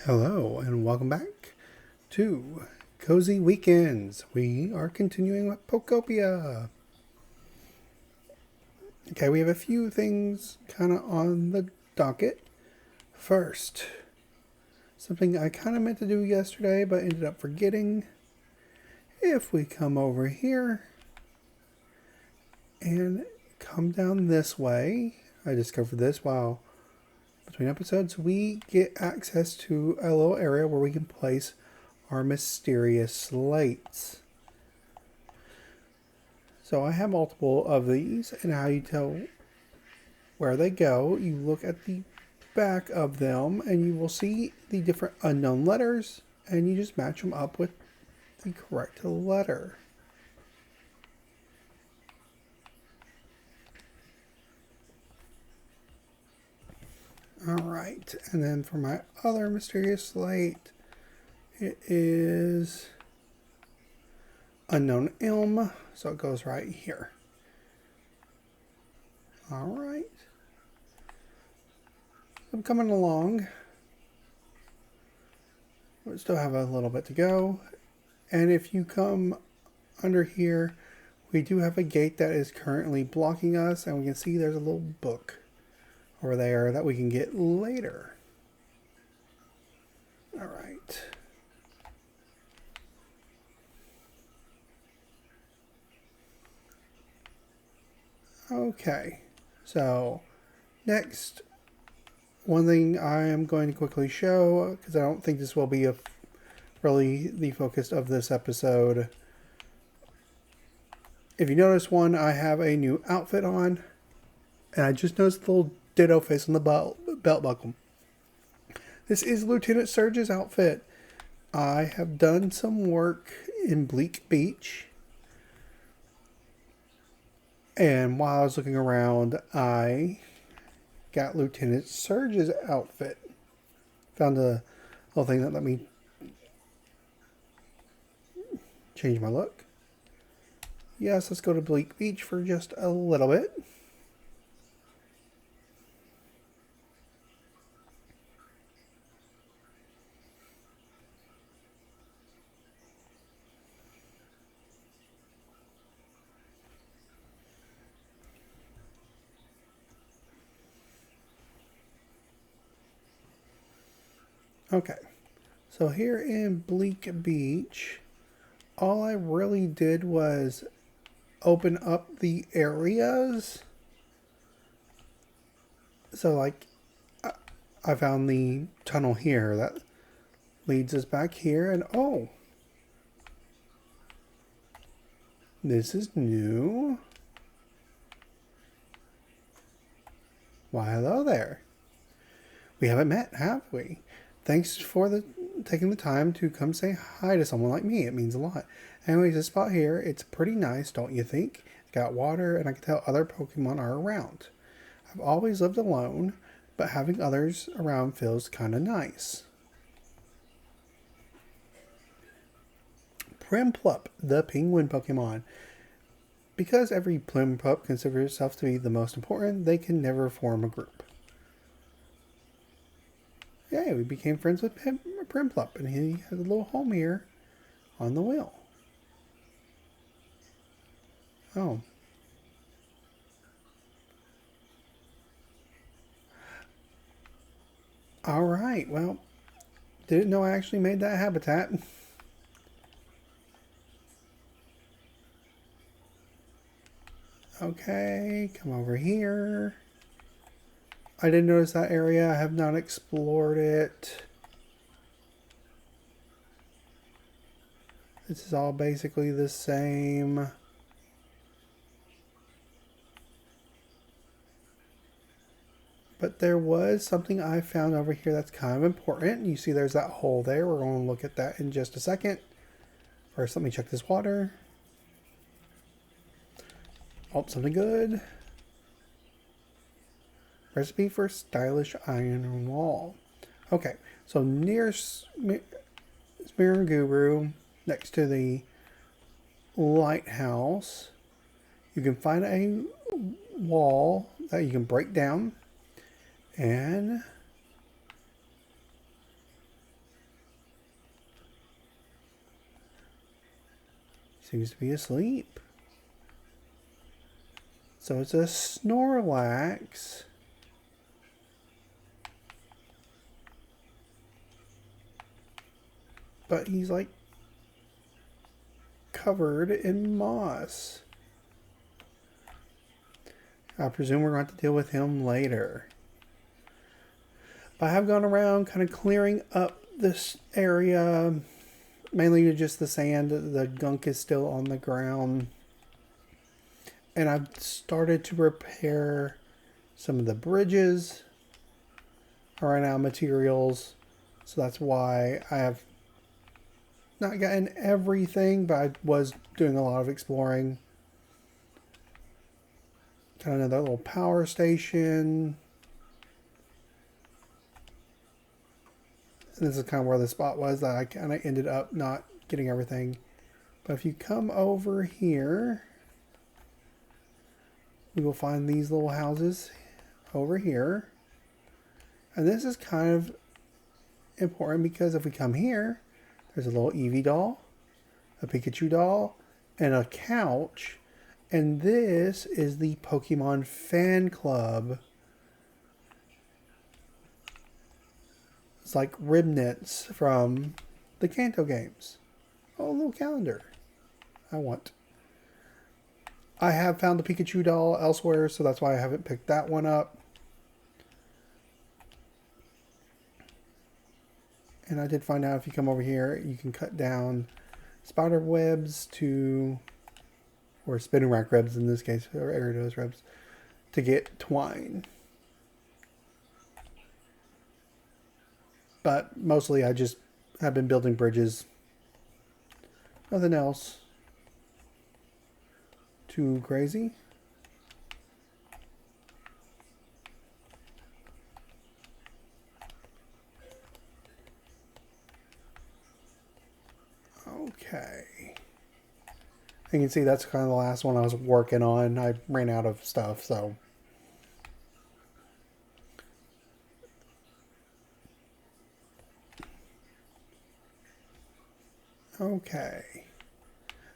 Hello and welcome back to Cozy Weekends. We are continuing with Pokopia. Okay, we have a few things kind of on the docket. First, something I kind of meant to do yesterday but ended up forgetting. If we come over here and come down this way, I discovered this while between episodes, we get access to a little area where we can place our mysterious slates. So I have multiple of these, and how you tell where they go, you look at the back of them and you will see the different unknown letters, and you just match them up with the correct letter. Alright, and then for my other mysterious slate, it is unknown elm, so it goes right here. Alright. I'm coming along. We still have a little bit to go. And if you come under here, we do have a gate that is currently blocking us, and we can see there's a little book over there that we can get later. Alright. Okay, so next, one thing I am going to quickly show, because I don't think this will be really the focus of this episode. If you notice, I have a new outfit on, and I just noticed the little ditto face on the belt buckle. This is Lieutenant Surge's outfit. I have done some work in Bleak Beach, and while I was looking around, I got Lieutenant Surge's outfit. Found a little thing that let me change my look. Yes, let's go to Bleak Beach for just a little bit. Okay, so here in Bleak Beach, all I really did was open up the areas. So, like, I found the tunnel here that leads us back here, and oh, this is new. Why, hello there. We haven't met, have we? Thanks for taking the time to come say hi to someone like me. It means a lot. Anyways, this spot here, it's pretty nice, don't you think? It's got water, and I can tell other Pokemon are around. I've always lived alone, but having others around feels kind of nice. Primplup, the penguin Pokemon. Because every Primplup considers itself to be the most important, they can never form a group. Yeah, we became friends with Primplup, and he has a little home here on the wheel. Oh. Alright, well, didn't know I actually made that habitat. Okay, come over here. I didn't notice that area. I have not explored it. This is all basically the same. But there was something I found over here that's kind of important. You see there's that hole there. We're going to look at that in just a second. First, let me check this water. Oh, something good. Recipe for stylish iron wall. Okay, so near Smearguru, next to the lighthouse, you can find a wall that you can break down, and Seems to be asleep. So it's a Snorlax. But he's like covered in moss. I presume we're going to have to deal with him later. But I have gone around kind of clearing up this area. Mainly just the sand. The gunk is still on the ground. And I've started to repair some of the bridges. I ran out of materials. So that's why I have not gotten everything, but I was doing a lot of exploring. Got another little power station. And this is kind of where the spot was that I kind of ended up not getting everything. But if you come over here, we will find these little houses over here. And this is kind of important because if we come here, there's a little Eevee doll, a Pikachu doll, and a couch. And this is the Pokemon fan club. It's like Ribnits from the Kanto games. Oh, a little calendar. I want. I have found the Pikachu doll elsewhere, so that's why I haven't picked that one up. And I did find out if you come over here, you can cut down spider webs to, or spinning rack webs in this case, or Aridos webs, to get twine. But mostly I just have been building bridges. Nothing else too crazy. Okay. You can see that's kind of the last one I was working on. I ran out of stuff, so. Okay.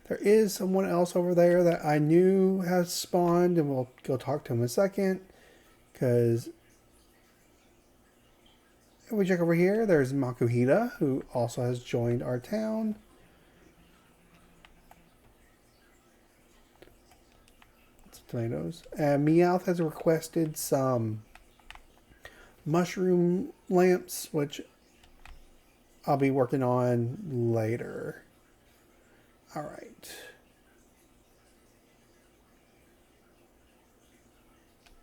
There is someone else over there that I knew has spawned, and we'll go talk to him in a second. Because if we check over here, there's Makuhita, who also has joined our town. Tomatoes. And Meowth has requested some mushroom lamps, which I'll be working on later. All right.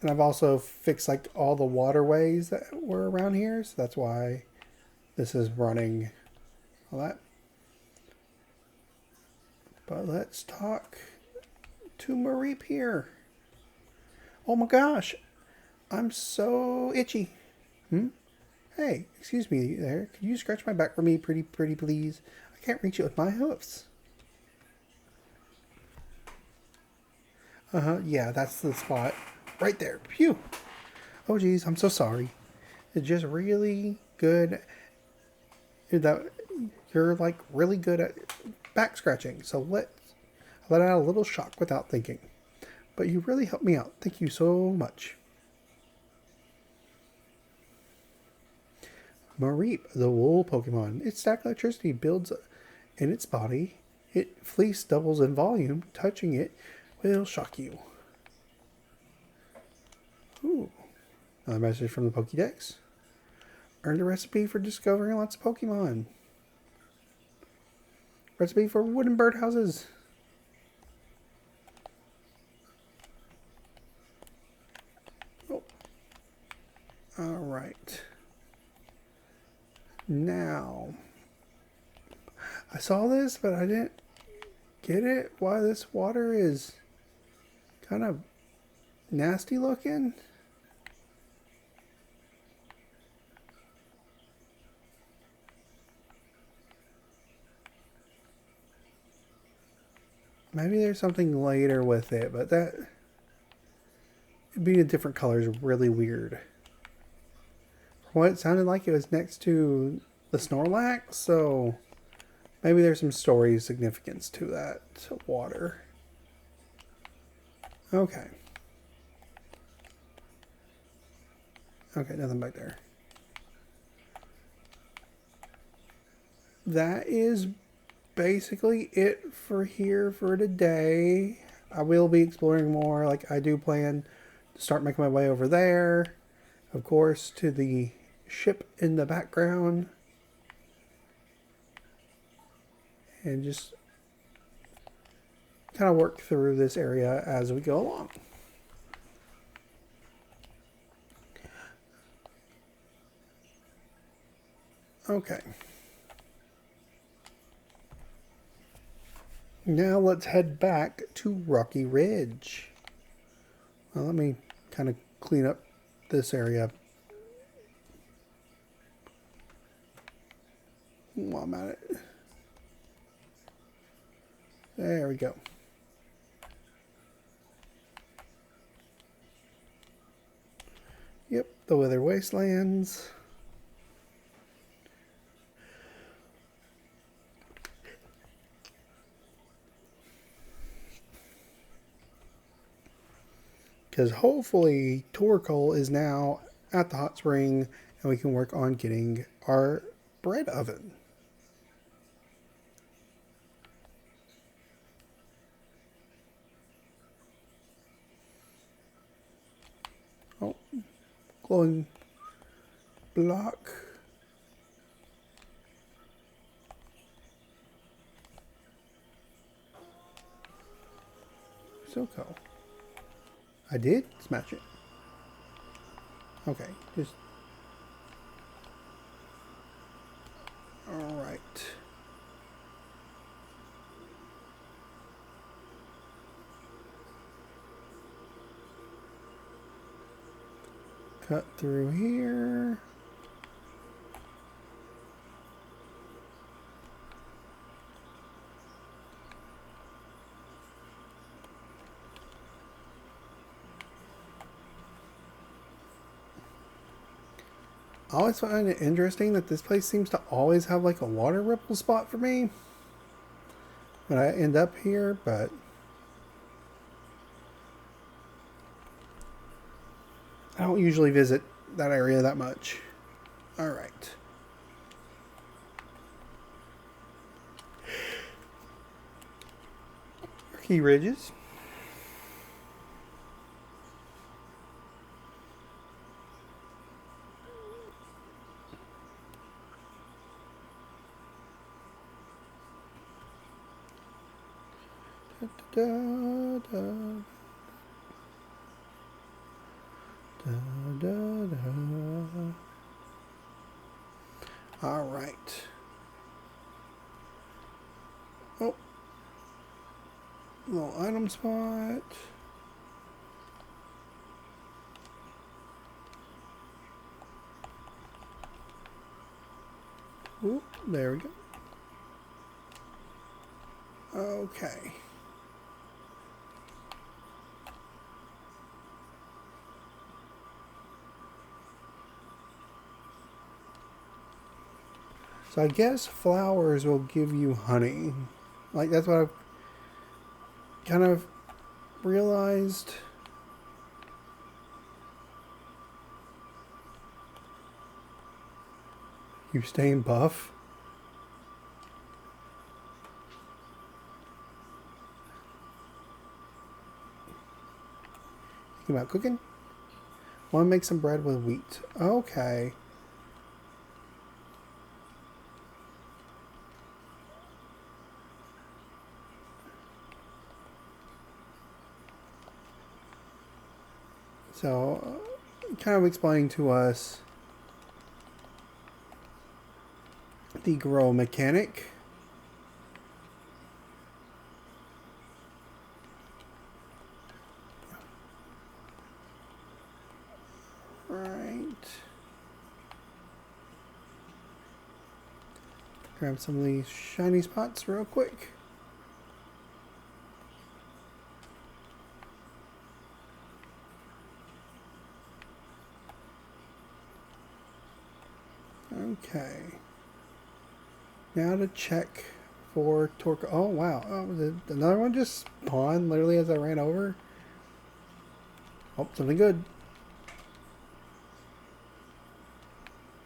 And I've also fixed like all the waterways that were around here, so that's why this is running all that. But let's talk to Mareep here. Oh my gosh, I'm so itchy. Hey, excuse me there. Could you scratch my back for me, pretty please? I can't reach it with my hoofs. Yeah, that's the spot. Right there. Phew. Oh geez, I'm so sorry. It's just really good. You're like really good at back scratching. So let out a little shock without thinking. But you really helped me out. Thank you so much. Mareep, the wool Pokemon. Its stack electricity builds in its body. Its fleece doubles in volume. Touching it will shock you. Ooh. Another message from the Pokédex. Earned a recipe for discovering lots of Pokemon. Recipe for wooden birdhouses. Oh. Alright. Now, I saw this, but I didn't get it. Why this water is kind of nasty looking. Maybe there's something later with it, but that it being a different color is really weird. From what it sounded like, it was next to the Snorlax, so Maybe there's some story significance to that water. Okay. Okay, nothing back there. That is basically it for here for today. I will be exploring more. Like, I do plan to start making my way over there. Of course, to the ship in the background. And just kind of work through this area as we go along. Okay. Now let's head back to Rocky Ridge. Well, let me kind of clean up this area while I'm at it. There we go. Yep, the Wither Wastelands. Because hopefully Torkoal is now at the hot spring and we can work on getting our bread oven. Oh, glowing block. So cool. I did smash it. Okay, just... Alright. Cut through here. I always find it interesting that this place seems to always have like a water ripple spot for me when I end up here, but I don't usually visit that area that much. Alright. Key ridges. Da, da, da, da, da. All right. Oh, little item spot. Oop, there we go. Okay. So I guess flowers will give you honey. Like, that's what I've kind of realized. You staying buff? Thinking about cooking? Want to make some bread with wheat. Okay. So, kind of explaining to us the grow mechanic. Right. Grab some of these shiny spots real quick. Okay. Now to check for Torque. Oh, wow. Oh, did another one just spawn literally as I ran over? Oh, something good.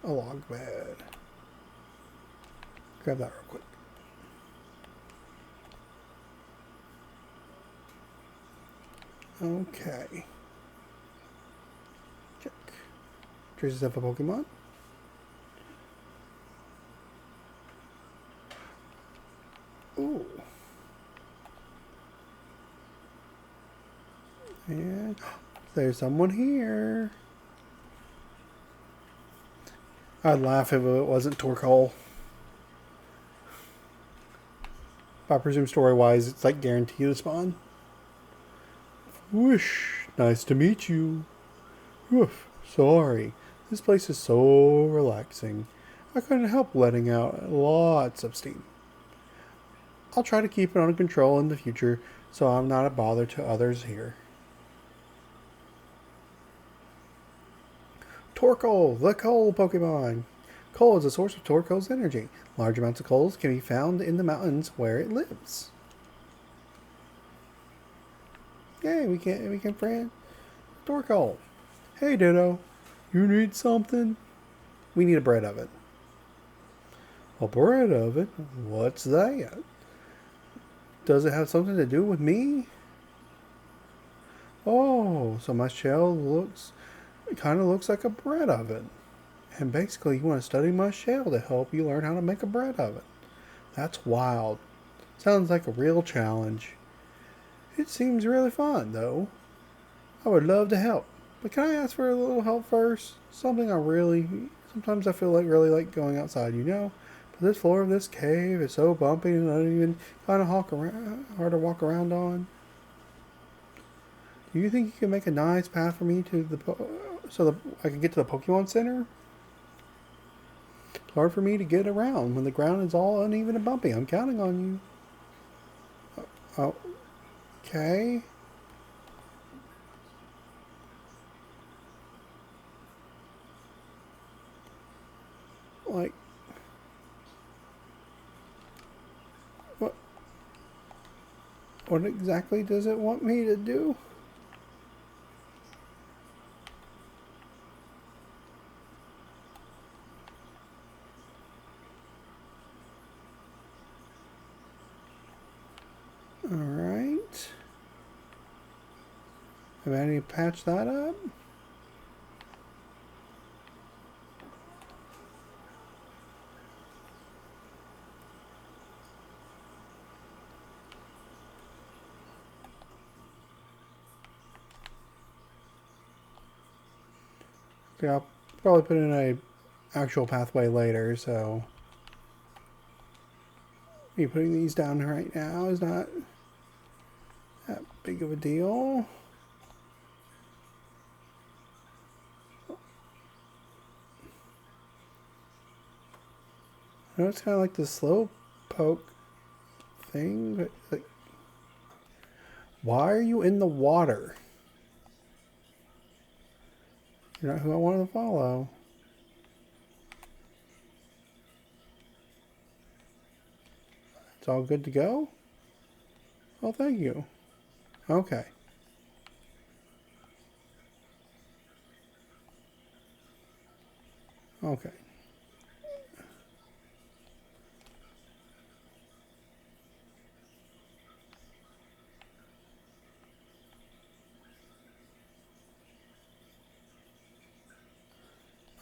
A log bed. Grab that real quick. Okay. Check. Traces of a Pokemon. Ooh. And there's someone here. I'd laugh if it wasn't Torkoal. I presume story-wise, it's like guaranteed to spawn. Whoosh. Nice to meet you. Oof. Sorry. This place is so relaxing. I couldn't help letting out lots of steam. I'll try to keep it under control in the future so I'm not a bother to others here. Torkoal, the coal Pokemon. Coal is a source of Torkoal's energy. Large amounts of coals can be found in the mountains where it lives. Yay, we can friend Torkoal. Hey Ditto, you need something? We need a bread oven. A bread oven? What's that? Does it have something to do with me? Oh, so my shell kind of looks like a bread oven. And basically, you want to study my shell to help you learn how to make a bread oven. That's wild. Sounds like a real challenge. It seems really fun, though. I would love to help. But can I ask for a little help first? Sometimes I feel like really like going outside, you know? But this floor of this cave is so bumpy and uneven, kind of hard to walk around on. Do you think you can make a nice path for me so I can get to the Pokemon Center? It's hard for me to get around when the ground is all uneven and bumpy. I'm counting on you. Okay. Like, what exactly does it want me to do? Alright. Have I need to patch that up? Okay, I'll probably put in a actual pathway later, so me putting these down right now is not that big of a deal. I know it's kind of like the slow poke thing, but like, why are you in the water? You're not who I wanted to follow. It's all good to go? Well, thank you. Okay. Okay.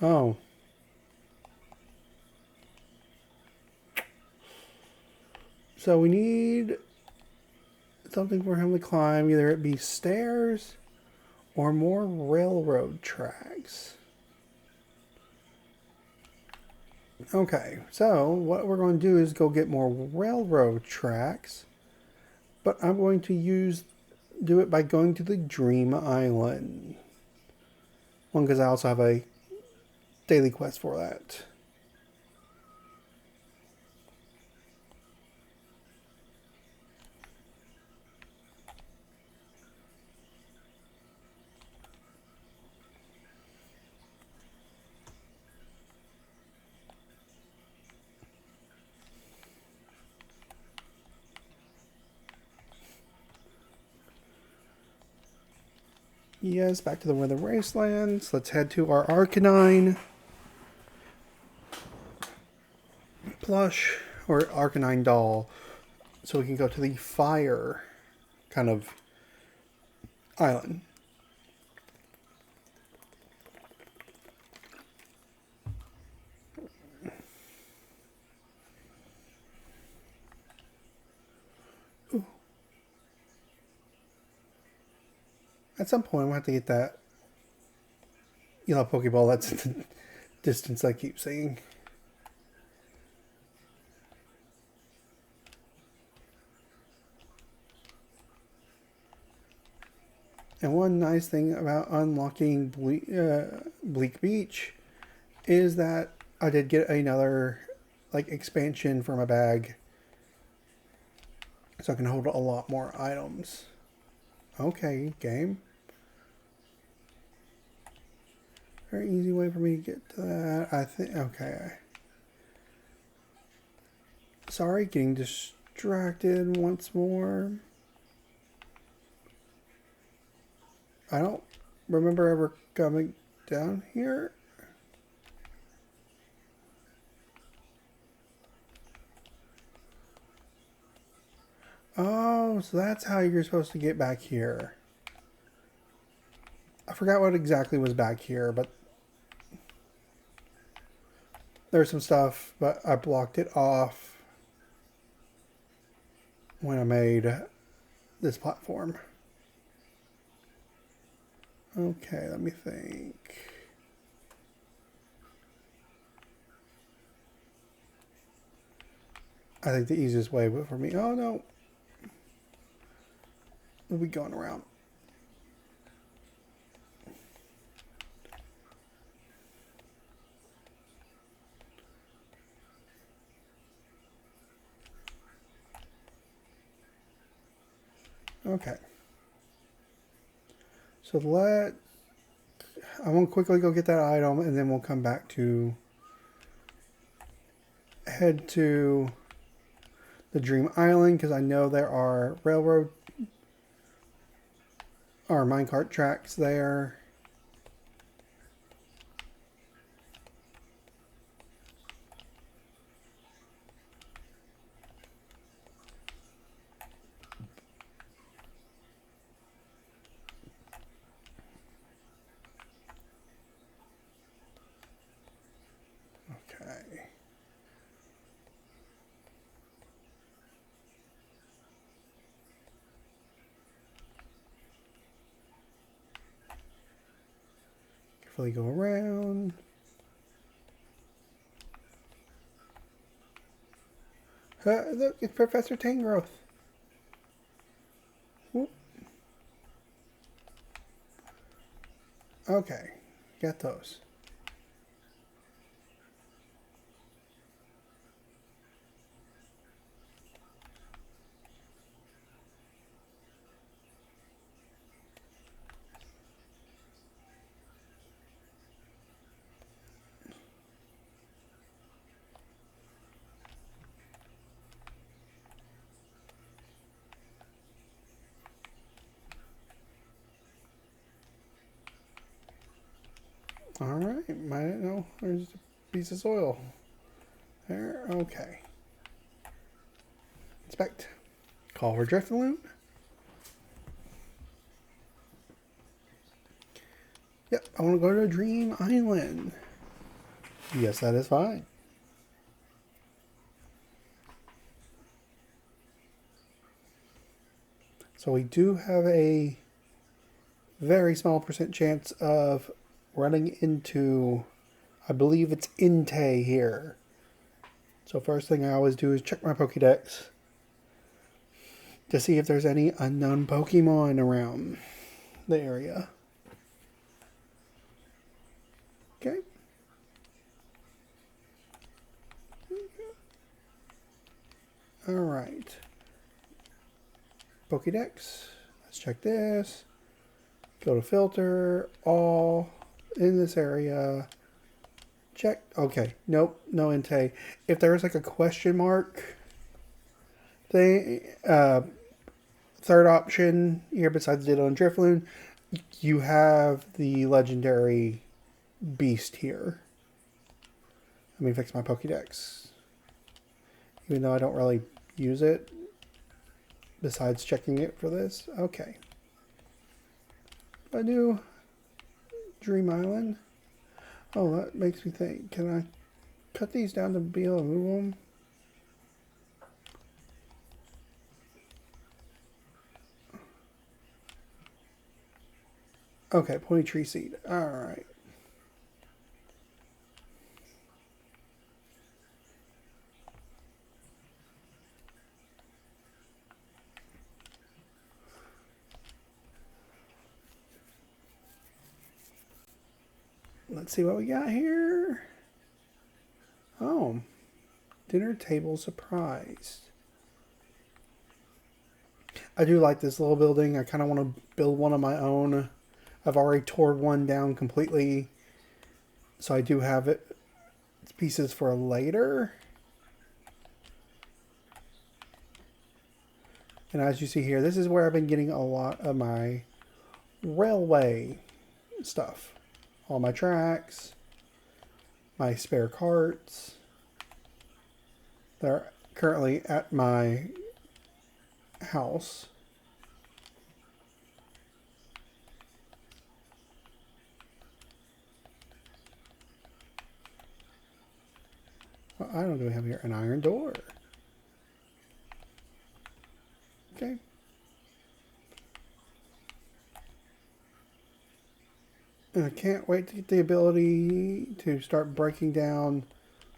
Oh. So we need something for him to climb. Either it be stairs or more railroad tracks. Okay, so what we're going to do is go get more railroad tracks. But I'm going to do it by going to the Dream Island. One, because I also have a daily quest for that. Yes, back to the Weather Wastelands. Let's head to our Arcanine plush or Arcanine doll so we can go to the fire kind of island. Ooh. At some point, we'll have to get that yellow Pokeball that's in the distance I keep saying. And one nice thing about unlocking Bleak Beach is that I did get another like expansion for my bag, so I can hold a lot more items. Okay, game. Very easy way for me to get to that. I think. Okay. Sorry, getting distracted once more. I don't remember ever coming down here. Oh, so that's how you're supposed to get back here. I forgot what exactly was back here, but there's some stuff, but I blocked it off when I made this platform. Okay, let me think. I think the easiest way for me... Oh, no. We'll be going around. Okay. So I'm going to quickly go get that item, and then we'll come back to head to the Dream Island, because I know there are railroad or minecart tracks there. Okay. Carefully go around. Look, it's Professor Tangrowth. Whoop. Okay, got those. Alright, might know there's a piece of soil. There, okay. Inspect. Call for Drifloon. Yep, I want to go to Dream Island. Yes, that is fine. So we do have a very small percent chance of running into, I believe it's Entei here. So first thing I always do is check my Pokédex to see if there's any unknown Pokemon around the area. Okay. Alright. Pokédex. Let's check this. Go to filter. All in this area. Check. Okay. Nope. No Entei. If there's like a question mark thing, third option here besides Ditto and Drifloon, you have the legendary beast here. Let me fix my Pokédex. Even though I don't really use it, besides checking it for this. Okay. I do Dream Island. Oh, that makes me think. Can I cut these down to be able to move them? Okay, pointy tree seed. Alright. Let's see what we got here. Oh, dinner table surprise. I do like this little building. I kind of want to build one of my own. I've already tore one down completely, so I do have it pieces for later. And as you see here, this is where I've been getting a lot of my railway stuff. All my tracks, my spare carts. They're currently at my house. What item do we have here? An iron door. Okay. And I can't wait to get the ability to start breaking down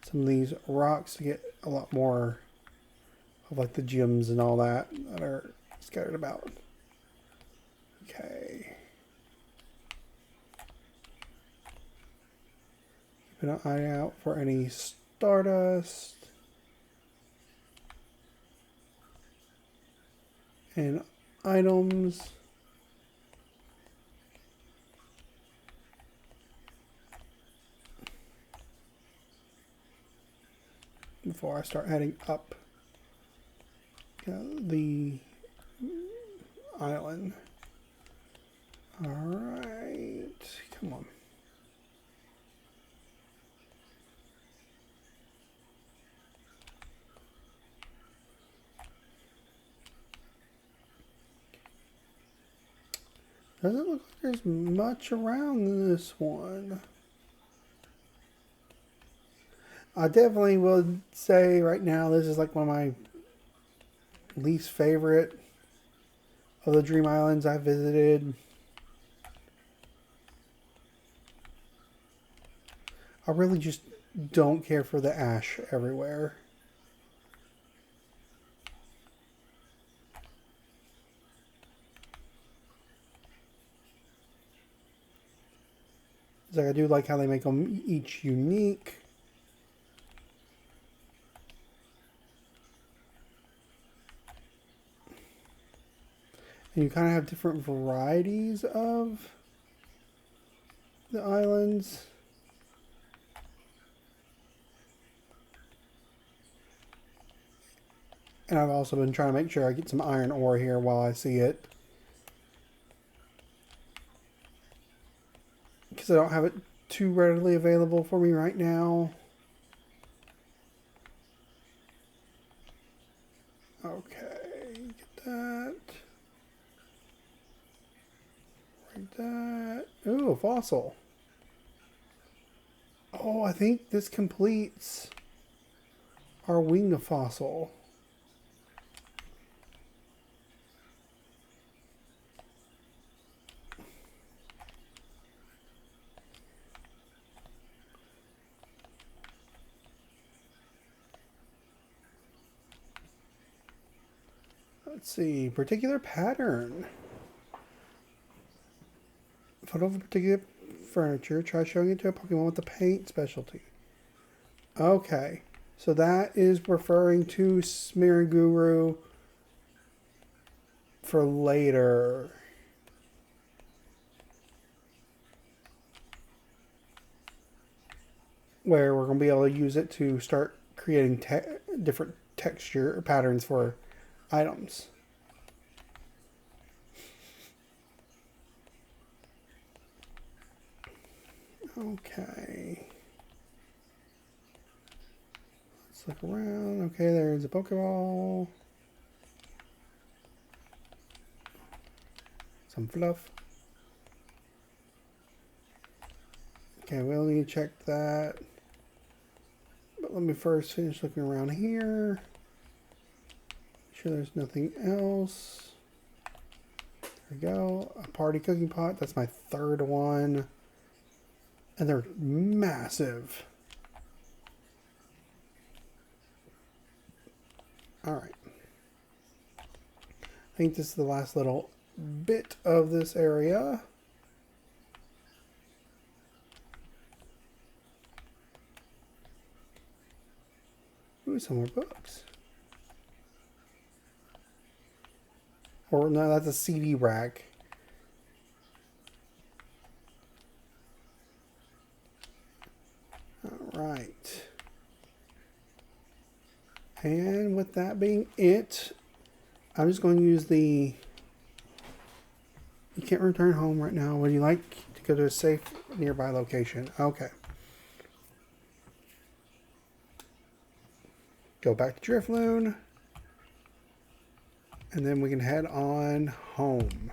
some of these rocks to get a lot more of like the gems and all that that are scattered about. Okay. Keep an eye out for any stardust and items. Before I start heading up the island. Alright, come on. Doesn't look like there's much around this one. I definitely would say right now this is like one of my least favorite of the Dream Islands I've visited. I really just don't care for the ash everywhere. It's like I do like how they make them each unique. And you kind of have different varieties of the islands. And I've also been trying to make sure I get some iron ore here while I see it. Because I don't have it too readily available for me right now. Okay, get that. Right that. Ooh, a fossil. Oh, I think this completes our wing fossil. Let's see, particular pattern. Photo of a particular furniture. Try showing it to a Pokemon with the paint specialty. Okay, so that is referring to Smearguru for later. Where we're going to be able to use it to start creating different texture patterns for items. Okay. Let's look around. Okay, there's a Pokeball. Some fluff. Okay, we'll need to check that. But let me first finish looking around here. Make sure there's nothing else. There we go. A party cooking pot. That's my third one. And they're massive. Alright. I think this is the last little bit of this area. Ooh, some more books. Or no, that's a CD rack. Alright. And with that being it, I'm just going to use the... You can't return home right now. Would you like to go to a safe nearby location? Okay. Go back to Drifloon. And then we can head on home.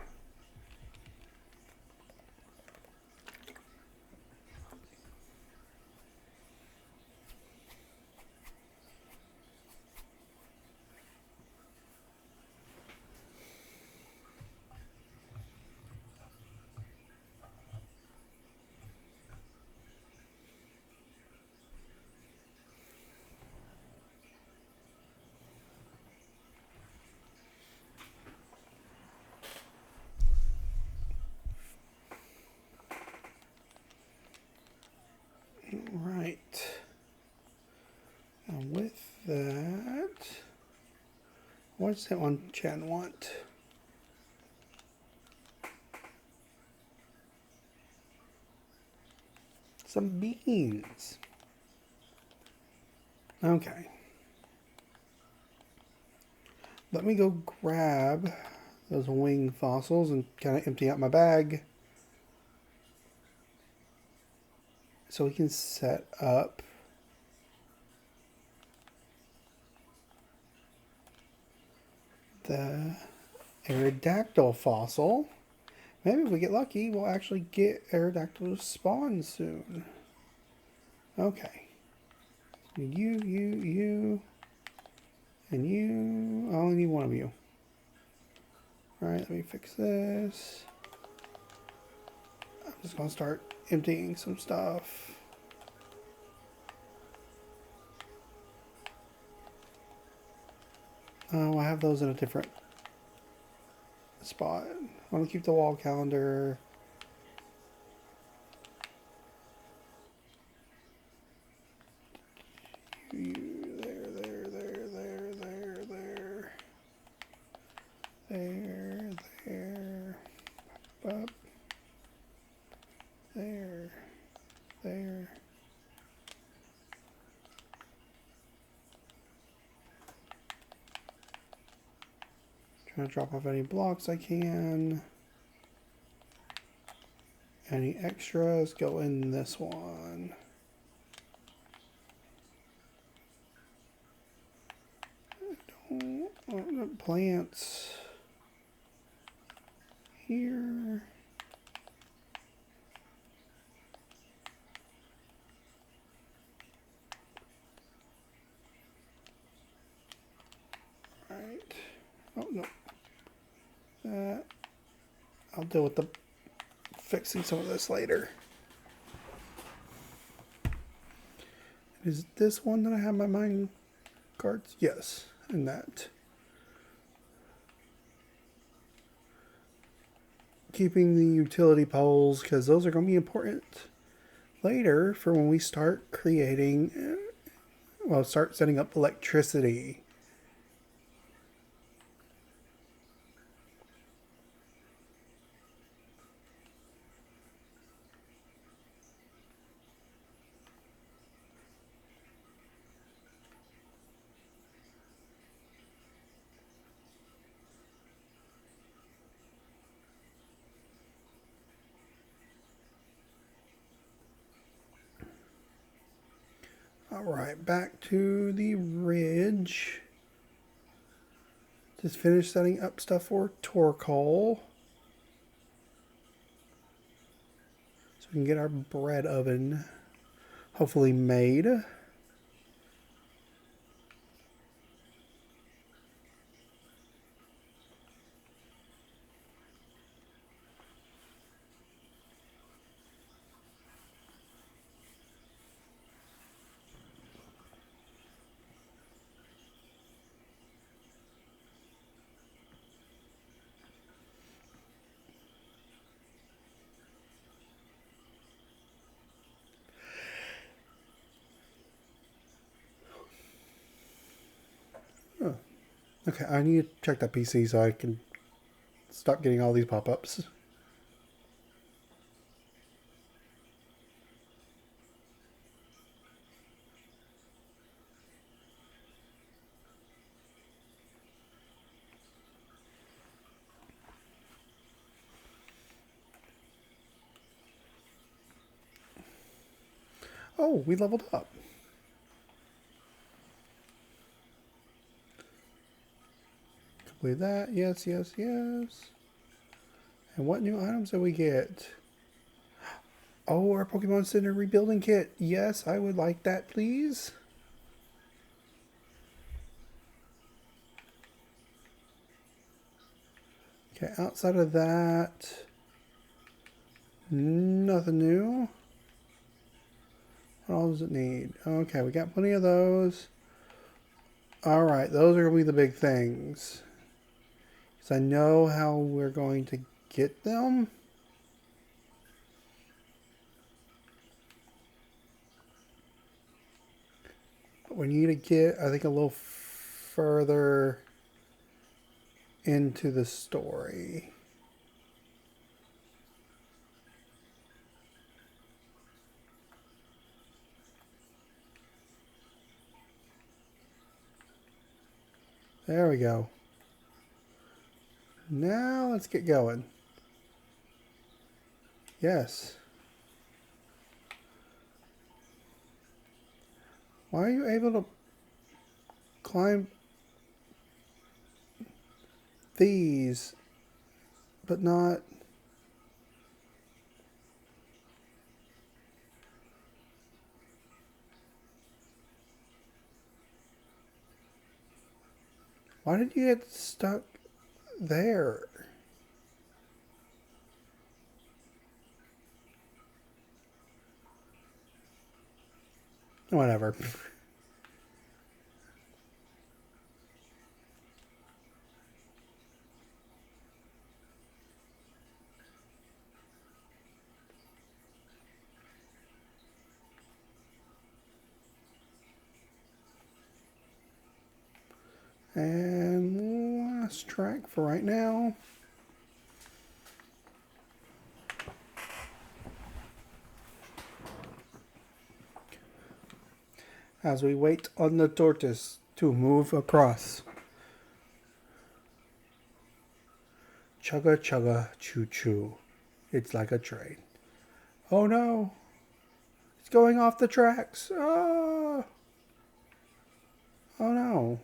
Right. And with that, what's that one Chan want? Some beans. Okay. Let me go grab those wing fossils and kind of empty out my bag so we can set up the Aerodactyl fossil. Maybe if we get lucky, we'll actually get Aerodactyl to spawn soon. Okay. You, and you. I only need one of you. Alright, let me fix this. I'm just going to start emptying some stuff. Oh, I have those in a different spot. I want to keep the wall calendar. You, there. Up. There. Trying to drop off any blocks I can. Any extras go in this one. I don't want plants here. Right. Oh no. That I'll deal with the fixing some of this later. Is this one that I have my mine cards? Yes, and that. Keeping the utility poles because those are going to be important later for when we start creating, well, start setting up electricity. Alright, back to the ridge. Just finished setting up stuff for Torkoal. So we can get our bread oven hopefully made. Oh. Okay, I need to check that PC so I can stop getting all these pop-ups. Oh, we leveled up. Complete that. Yes, yes, yes. And what new items do we get? Oh, our Pokemon Center rebuilding kit. Yes, I would like that, please. Okay, outside of that, nothing new. What all does it need? Okay, we got plenty of those. Alright, those are going to be the big things. Because I know how we're going to get them. But we need to get, I think, a little further into the story. There we go. Now let's get going. Yes. Why are you able to climb these, but not... Why did you get stuck there? Whatever. And last track for right now. As we wait on the tortoise to move across. Chugga chugga choo choo. It's like a train. Oh no! It's going off the tracks! Oh! Oh no!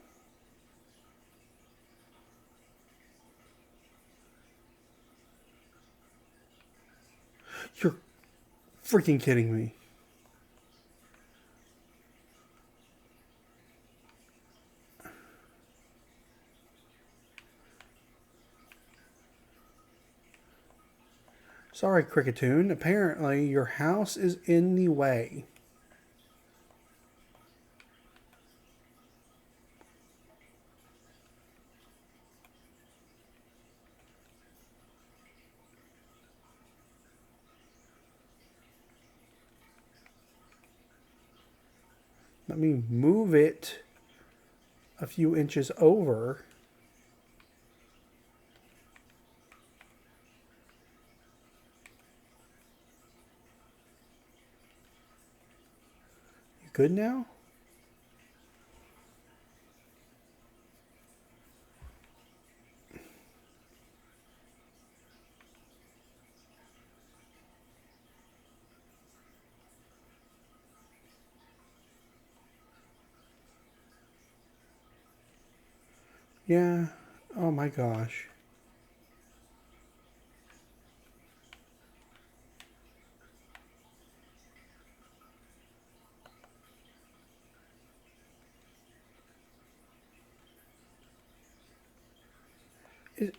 You're freaking kidding me. Sorry, Cricketoon. Apparently, your house is in the way. Let me move it a few inches over. You good now? Yeah. Oh my gosh. Is,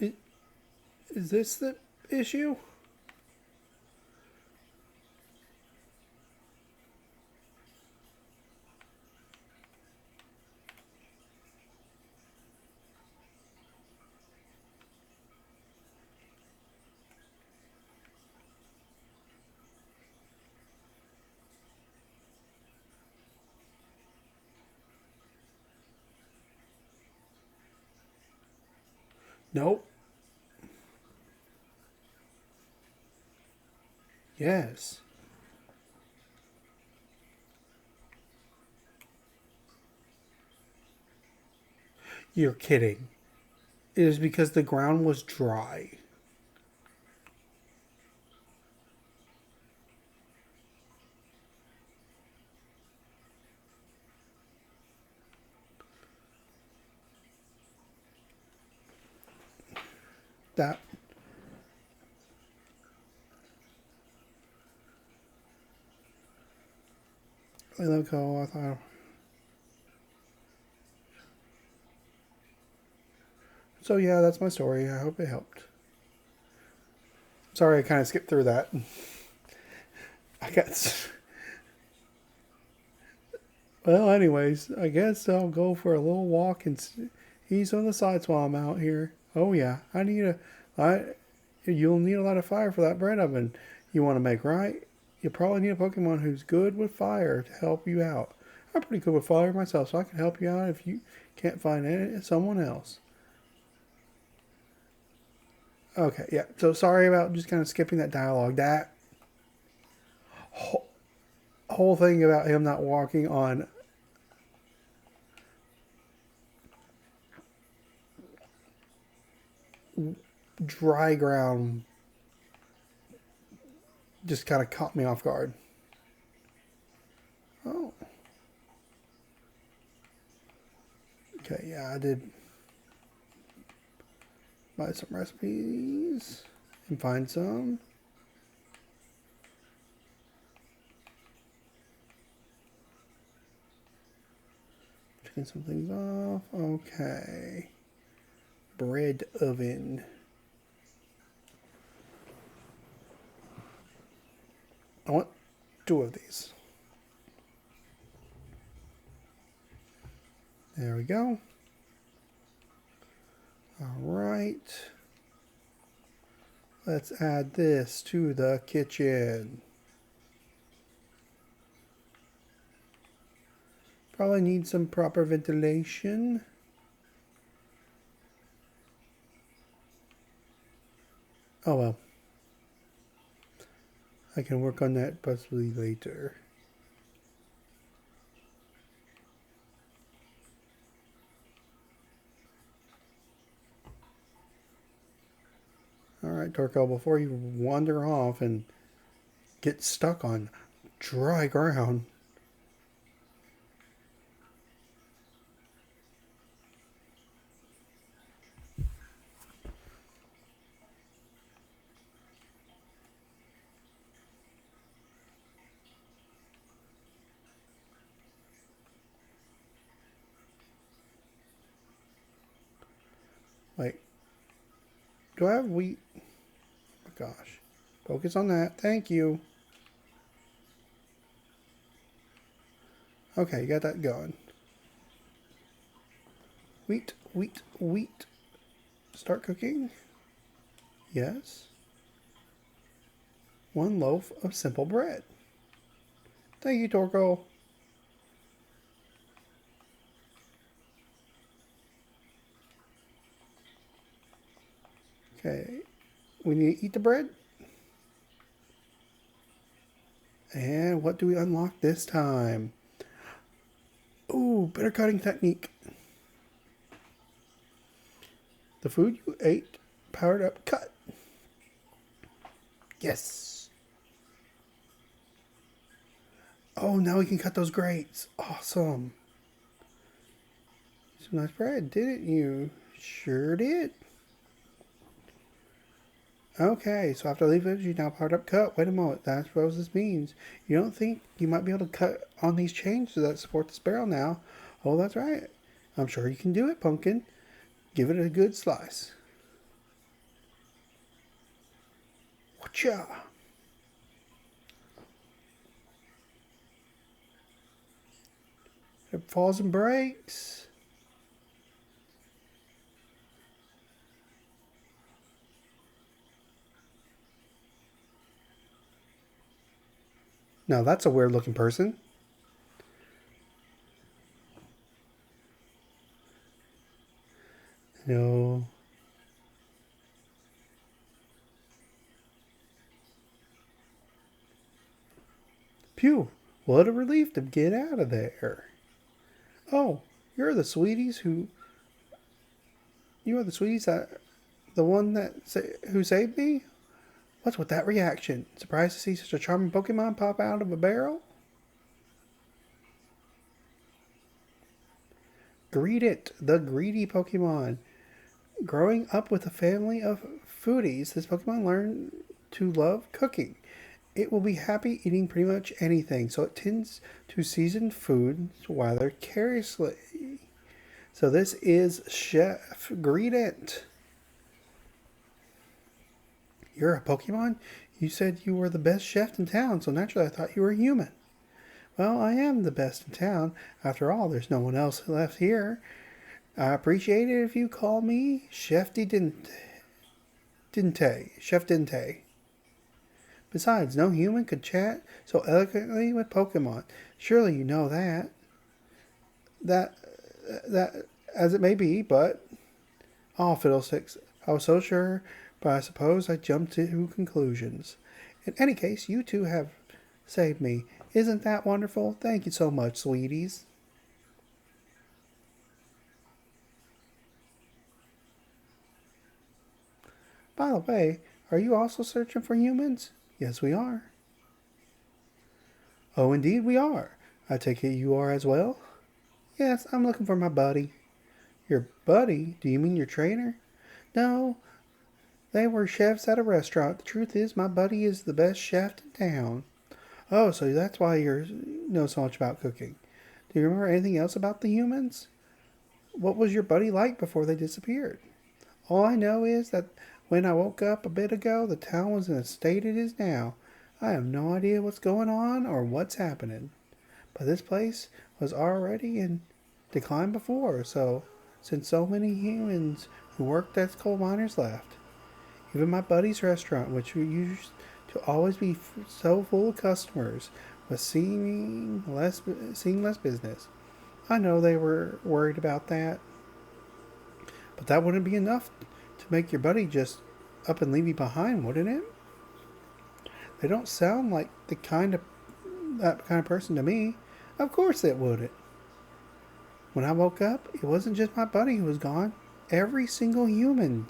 is, is this the issue? Nope. Yes. You're kidding. It is because the ground was dry. That let me go. I thought. So yeah, that's my story. I hope it helped. Sorry, I kind of skipped through that. I guess. Well, anyways, I guess I'll go for a little walk and ease on the sides while I'm out here. Oh yeah, I need a. I. You'll need a lot of fire for that bread oven you want to make, right? You probably need a Pokemon who's good with fire to help you out. I'm pretty good with fire myself, so I can help you out if you can't find someone else. Okay, yeah. So sorry about just kind of skipping that dialogue. That whole, whole thing about him not walking on dry ground just kind of caught me off guard. Oh, okay. Yeah, I did buy some recipes and find some. Checking some things off. Okay. Bread oven. I want two of these. There we go. All right. Let's add this to the kitchen. Probably need some proper ventilation. Oh well. I can work on that possibly later. Alright, Torko, before you wander off and get stuck on dry ground. Wait, do I have wheat? Oh my gosh. Focus on that. Thank you. Okay, you got that going. Wheat, wheat, wheat. Start cooking. Yes. One loaf of simple bread. Thank you, Torko. Okay. We need to eat the bread. And what do we unlock this time? Ooh, better cutting technique. The food you ate powered up cut. Yes. Oh, now we can cut those grates. Awesome. Some nice bread, didn't you? Sure did. Okay, so after leaving, you now powered up cut. Wait a moment, that's what this means. You don't think you might be able to cut on these chains that support this barrel now? Oh, that's right. I'm sure you can do it, Pumpkin. Give it a good slice. Whatcha? It falls and breaks. Now that's a weird looking person. No. Phew, what a relief to get out of there. Oh, you're the sweeties who... You are the sweeties that... The one that... Who saved me? What's with that reaction? Surprised to see such a charming Pokemon pop out of a barrel? Greet it, the greedy Pokemon. Growing up with a family of foodies, this Pokemon learned to love cooking. It will be happy eating pretty much anything, so it tends to season food rather carelessly. So this is Chef Greedent. You're a Pokemon? You said you were the best chef in town, so naturally I thought you were a human. Well, I am the best in town. After all, there's no one else left here. I appreciate it if you call me Chef Chef Dente. Besides, no human could chat so eloquently with Pokemon. Surely you know that. That, as it may be, but... Oh, fiddlesticks. I was so sure, but I suppose I jumped to conclusions. In any case, you two have saved me. Isn't that wonderful? Thank you so much, sweeties. By the way, are you also searching for humans? Yes, we are. Oh, indeed we are. I take it you are as well? Yes, I'm looking for my buddy. Your buddy? Do you mean your trainer? No, they were chefs at a restaurant. The truth is, my buddy is the best chef in town. Oh, so that's why you know so much about cooking. Do you remember anything else about the humans? What was your buddy like before they disappeared? All I know is that when I woke up a bit ago, the town was in the state it is now. I have no idea what's going on or what's happening. But this place was already in decline before, since so many humans who worked as coal miners left. Even my buddy's restaurant, which used to always be so full of customers, was seeing less business. I know they were worried about that, but that wouldn't be enough to make your buddy just up and leave you behind, wouldn't it? They don't sound like that kind of person to me. Of course it wouldn't. When I woke up, it wasn't just my buddy who was gone. Every single human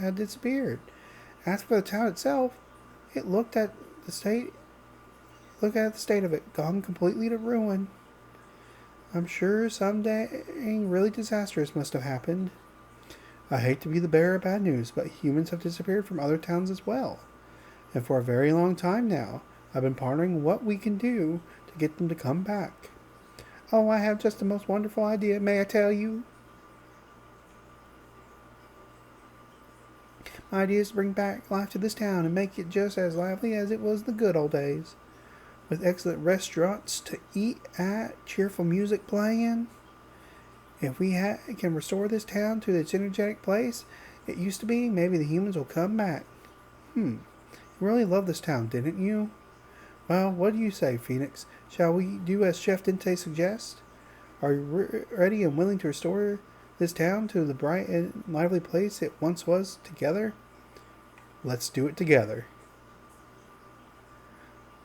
had disappeared. As for the town itself, it looked at the state of it, gone completely to ruin. I'm sure something really disastrous must have happened. I hate to be the bearer of bad news, but humans have disappeared from other towns as well. And for a very long time now, I've been pondering what we can do to get them to come back. Oh, I have just the most wonderful idea, may I tell you? My idea is to bring back life to this town and make it just as lively as it was the good old days. With excellent restaurants to eat at, cheerful music playing. If we can restore this town to its energetic place it used to be, maybe the humans will come back. You really loved this town, didn't you? Well, what do you say, Phoenix? Shall we do as Chef Dente suggests? Are you ready and willing to restore this town to the bright and lively place it once was together? Let's do it together.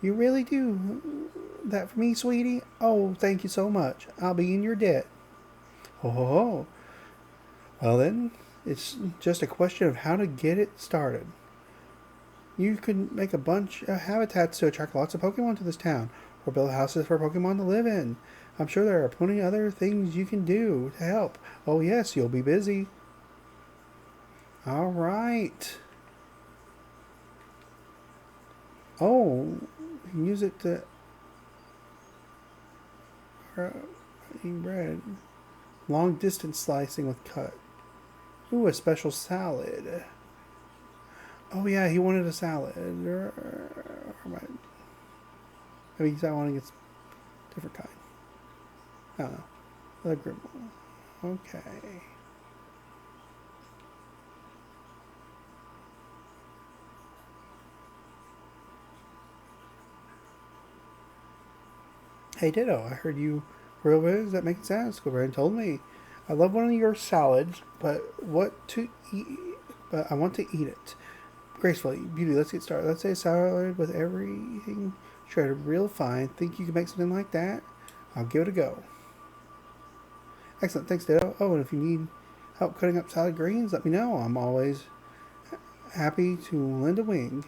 You really do that for me, sweetie? Oh, thank you so much. I'll be in your debt. Ho ho ho. Well then, It's just a question of how to get it started. You could make a bunch of habitats to attract lots of Pokemon to this town, or build houses for Pokemon to live in. I'm sure there are plenty of other things you can do to help. Oh yes, you'll be busy. Alright. Oh, you can use it to eat bread. Long distance slicing with cut. Ooh, a special salad. Oh yeah, he wanted a salad. Maybe he's wanting a different kind. I don't know. The gribble. Okay. Hey Ditto, I heard you real Wiz that makes sense. Squidward told me. I love one of your salads, but what to eat? But I want to eat it gracefully. Beauty, let's get started. Let's say a salad with everything shredded real fine. Think you can make something like that? I'll give it a go. Excellent, thanks Ditto. Oh, and if you need help cutting up salad greens, let me know. I'm always happy to lend a wing.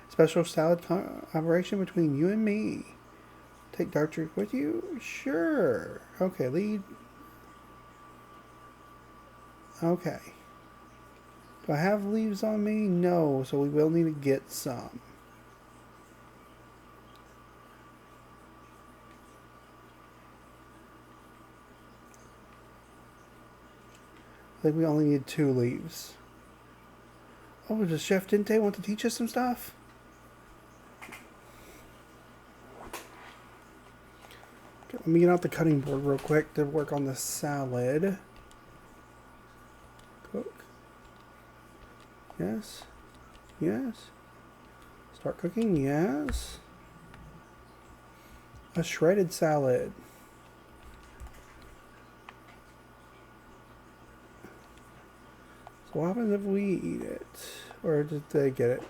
Special salad collaboration between you and me. Take Dartrick with you? Sure. Okay, lead. Okay. Do I have leaves on me? No, so we will need to get some. I think we only need 2 leaves. Oh, does Chef Dente want to teach us some stuff? Okay, let me get out the cutting board real quick to work on the salad. Cook. Yes. Yes. Start cooking. Yes. A shredded salad. So what happens if we eat it? Or did they get it?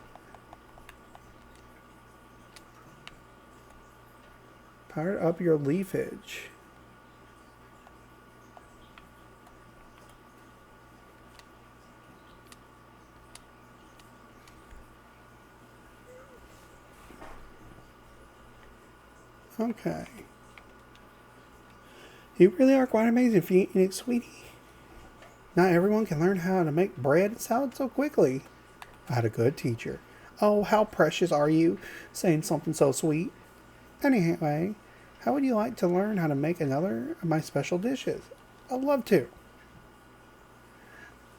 Power up your leafage. Okay. You really are quite amazing for eating it, sweetie. Not everyone can learn how to make bread and salad so quickly. I had a good teacher. Oh, how precious are you, saying something so sweet. Anyway, how would you like to learn how to make another of my special dishes? I'd love to.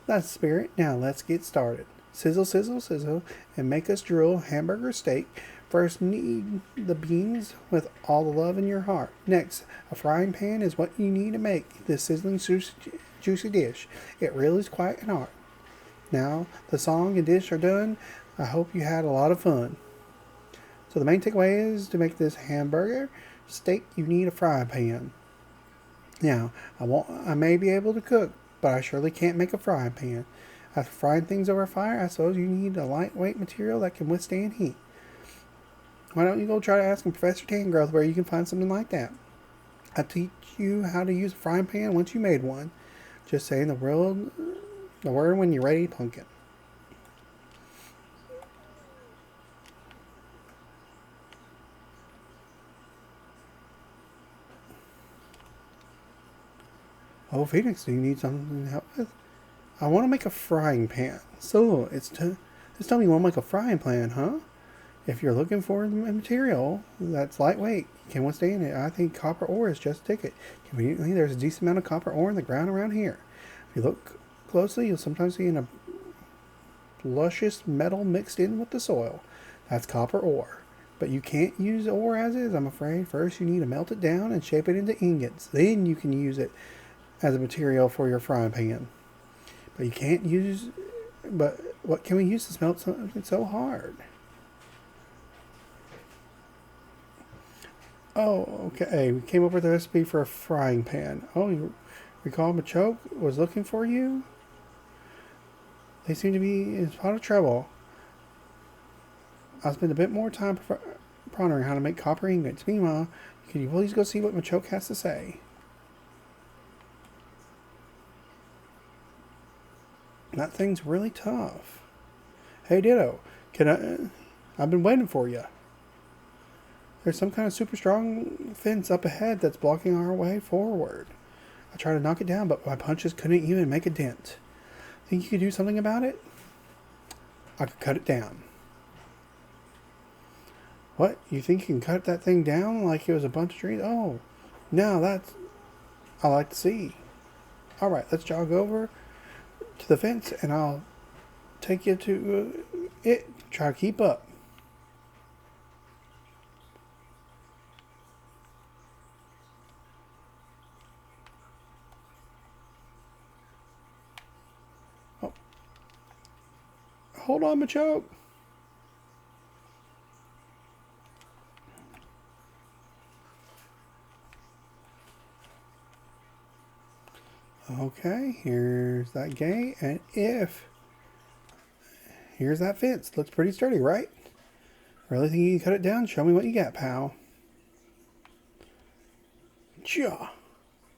That's the spirit. Now let's get started. Sizzle, sizzle, sizzle, and make us drool hamburger steak. First, knead the beans with all the love in your heart. Next, a frying pan is what you need to make this sizzling, juicy dish. It really is quite an art. Now, the song and dish are done. I hope you had a lot of fun. So the main takeaway is to make this hamburger steak, you need a frying pan. Now, I may be able to cook, but I surely can't make a frying pan. After frying things over fire, I suppose you need a lightweight material that can withstand heat. Why don't you go try asking Professor Tangrowth where you can find something like that? I'll teach you how to use a frying pan once you made one. Just saying the word when you're ready, pumpkin. Oh, Phoenix, do you need something to help with? I want to make a frying pan. So, just tell me you want to make a frying pan, huh? If you're looking for a material that's lightweight, can withstand it, I think copper ore is just a ticket. Conveniently, there's a decent amount of copper ore in the ground around here. If you look closely, you'll sometimes see a luscious metal mixed in with the soil. That's copper ore. But you can't use ore as is, I'm afraid. First, you need to melt it down and shape it into ingots. Then you can use it as a material for your frying pan. But you can't use... But what can we use to smelt something so hard? Oh, okay. We came up with a recipe for a frying pan. Oh, you recall Machoke was looking for you? They seem to be in a lot of trouble. I'll spend a bit more time pondering how to make copper ingots. Meanwhile, can you please go see what Machoke has to say? That thing's really tough. Hey, Ditto, can I've been waiting for you. There's some kind of super strong fence up ahead that's blocking our way forward. I tried to knock it down, but my punches couldn't even make a dent. Think you could do something about it? I could cut it down. What? You think you can cut that thing down like it was a bunch of trees? Oh, no, that's... I like to see. Alright, let's jog over to the fence and I'll take you to it. Try to keep up. Oh. Hold on, Machoke. Okay, here's that gate, and here's that fence. Looks pretty sturdy, right? Really think you can cut it down? Show me what you got, pal. Ja.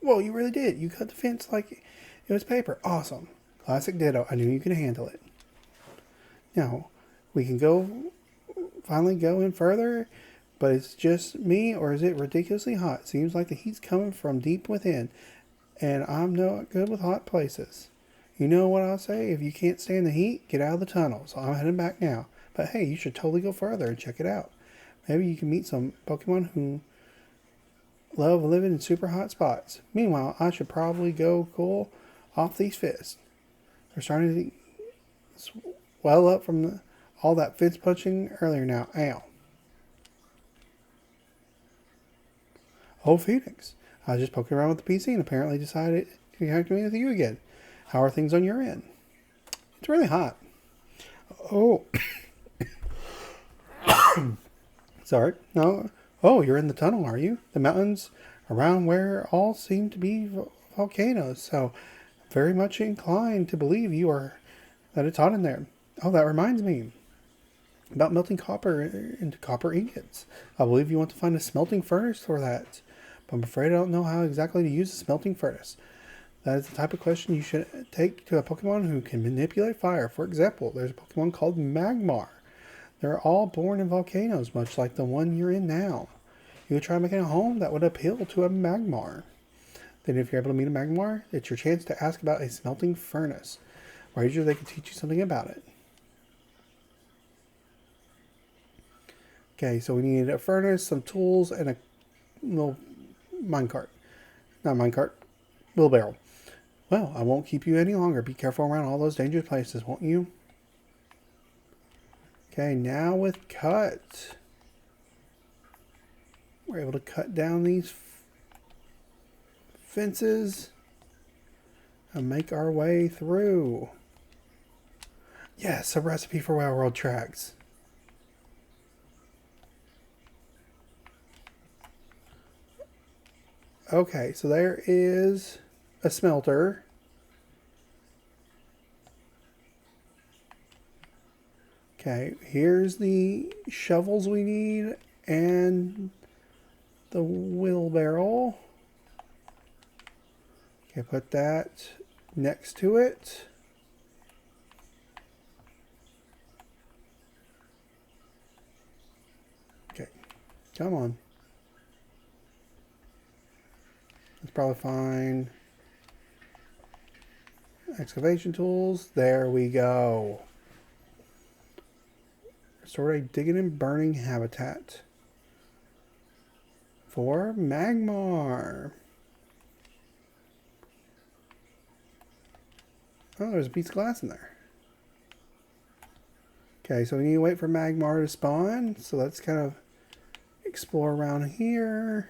Whoa, you really did. You cut the fence like it was paper. Awesome. Classic Ditto. I knew you could handle it. Now, we can finally go in further, but it's just me, or is it ridiculously hot? Seems like the heat's coming from deep within, and I'm not good with hot places. You know what I'll say? If you can't stand the heat, get out of the tunnel. So I'm heading back now. But hey, you should totally go further and check it out. Maybe you can meet some Pokemon who love living in super hot spots. Meanwhile, I should probably go cool off these fists. They're starting to swell up from all that fist punching earlier now. Ow. Oh, Phoenix. I was just poking around with the PC and apparently decided to connect me with you again. How are things on your end? It's really hot. Oh. Sorry. No. Oh, you're in the tunnel, are you? The mountains around where all seem to be volcanoes. So, very much inclined to believe that it's hot in there. Oh, that reminds me about melting copper into copper ingots. I believe you want to find a smelting furnace for that. But I'm afraid I don't know how exactly to use a smelting furnace. That is the type of question you should take to a Pokemon who can manipulate fire. For example, there's a Pokemon called Magmar. They're all born in volcanoes, much like the one you're in now. You would try making a home that would appeal to a Magmar. Then if you're able to meet a Magmar, it's your chance to ask about a smelting furnace. Wager they can teach you something about it. Okay, so we need a furnace, some tools, and a little minecart. Not minecart, wheelbarrow. Well, I won't keep you any longer. Be careful around all those dangerous places, won't you? Okay, now with cut. We're able to cut down these fences and make our way through. Yes, a recipe for railroad tracks. Okay, so there is a smelter. Okay, here's the shovels we need and the wheelbarrow. Okay, put that next to it. Okay, come on. Let's probably find excavation tools. There we go. Restore a digging and burning habitat for Magmar. Oh, there's a piece of glass in there. Okay, so we need to wait for Magmar to spawn. So let's kind of explore around here.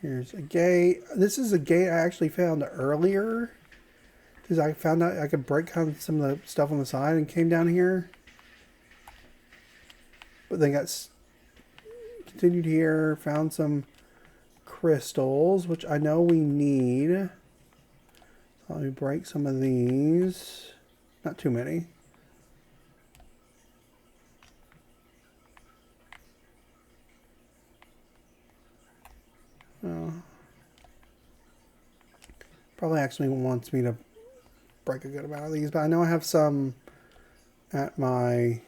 Here's a gate. This is a gate I actually found earlier. Because I found out I could break kind of some of the stuff on the side and came down here. But then continued here, found some crystals, which I know we need. So let me break some of these. Not too many. Oh. Probably actually wants me to break a good amount of these, but I know I have some at my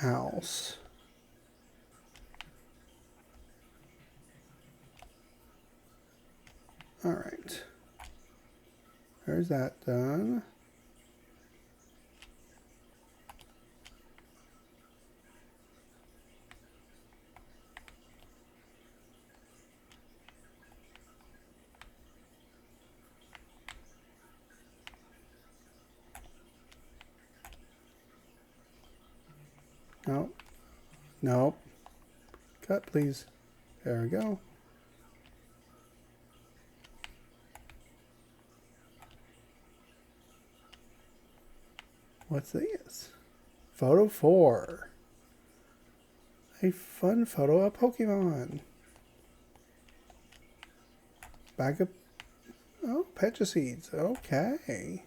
house. All right. There's that done. Nope. Nope. Cut, please. There we go. What's this? Photo 4. A fun photo of Pokemon. Bag of... Oh, Petra Seeds. Okay.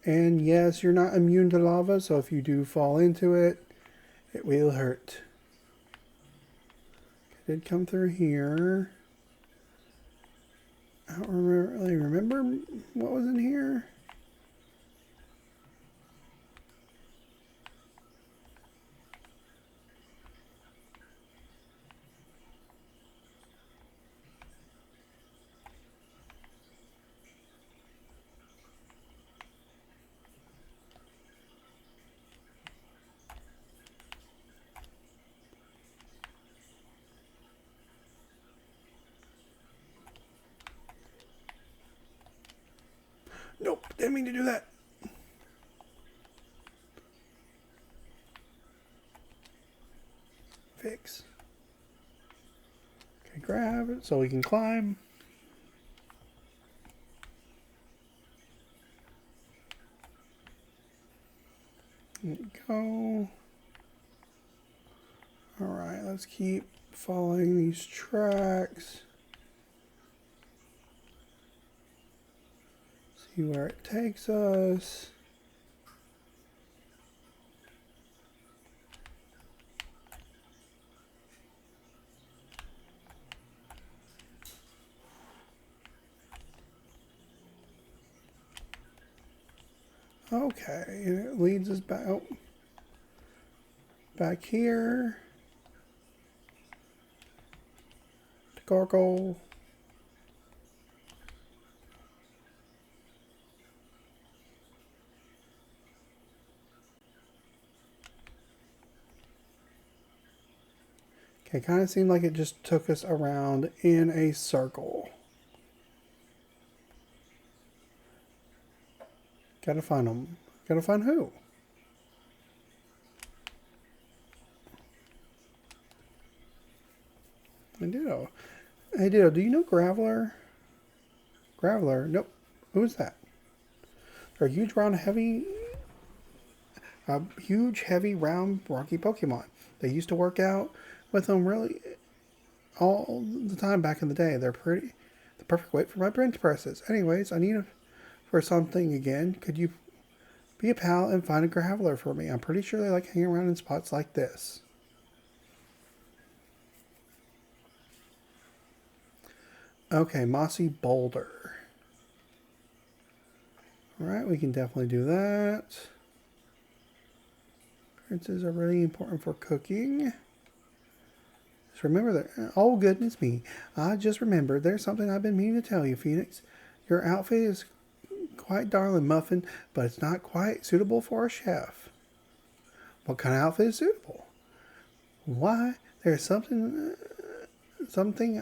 And yes, you're not immune to lava, so if you do fall into it, it will hurt. It did come through here. I don't really remember what was in here. Nope, didn't mean to do that. Fix. Okay, grab it so we can climb. There we go. Alright, let's keep following these tracks. See where it takes us. Okay, and it leads us back, back here to Gargoyle. Okay, kind of seemed like it just took us around in a circle. Gotta find them. Gotta find who? I do. Hey, Ditto, do you know Graveler? Graveler? Nope. Who's that? They're a huge, round, heavy, round, rocky Pokemon. They used to work out with them really all the time back in the day. They're the perfect weight for my bench presses. Anyways, I need for something again. Could you be a pal and find a Graveler for me? I'm pretty sure they like hanging around in spots like this. Okay, Mossy Boulder. Alright, we can definitely do that. Appearances are really important for cooking. Just remember that. Oh, goodness me. I just remembered there's something I've been meaning to tell you, Phoenix. Your outfit is quite darling, Muffin, but it's not quite suitable for a chef. What kind of outfit is suitable? Why, there's something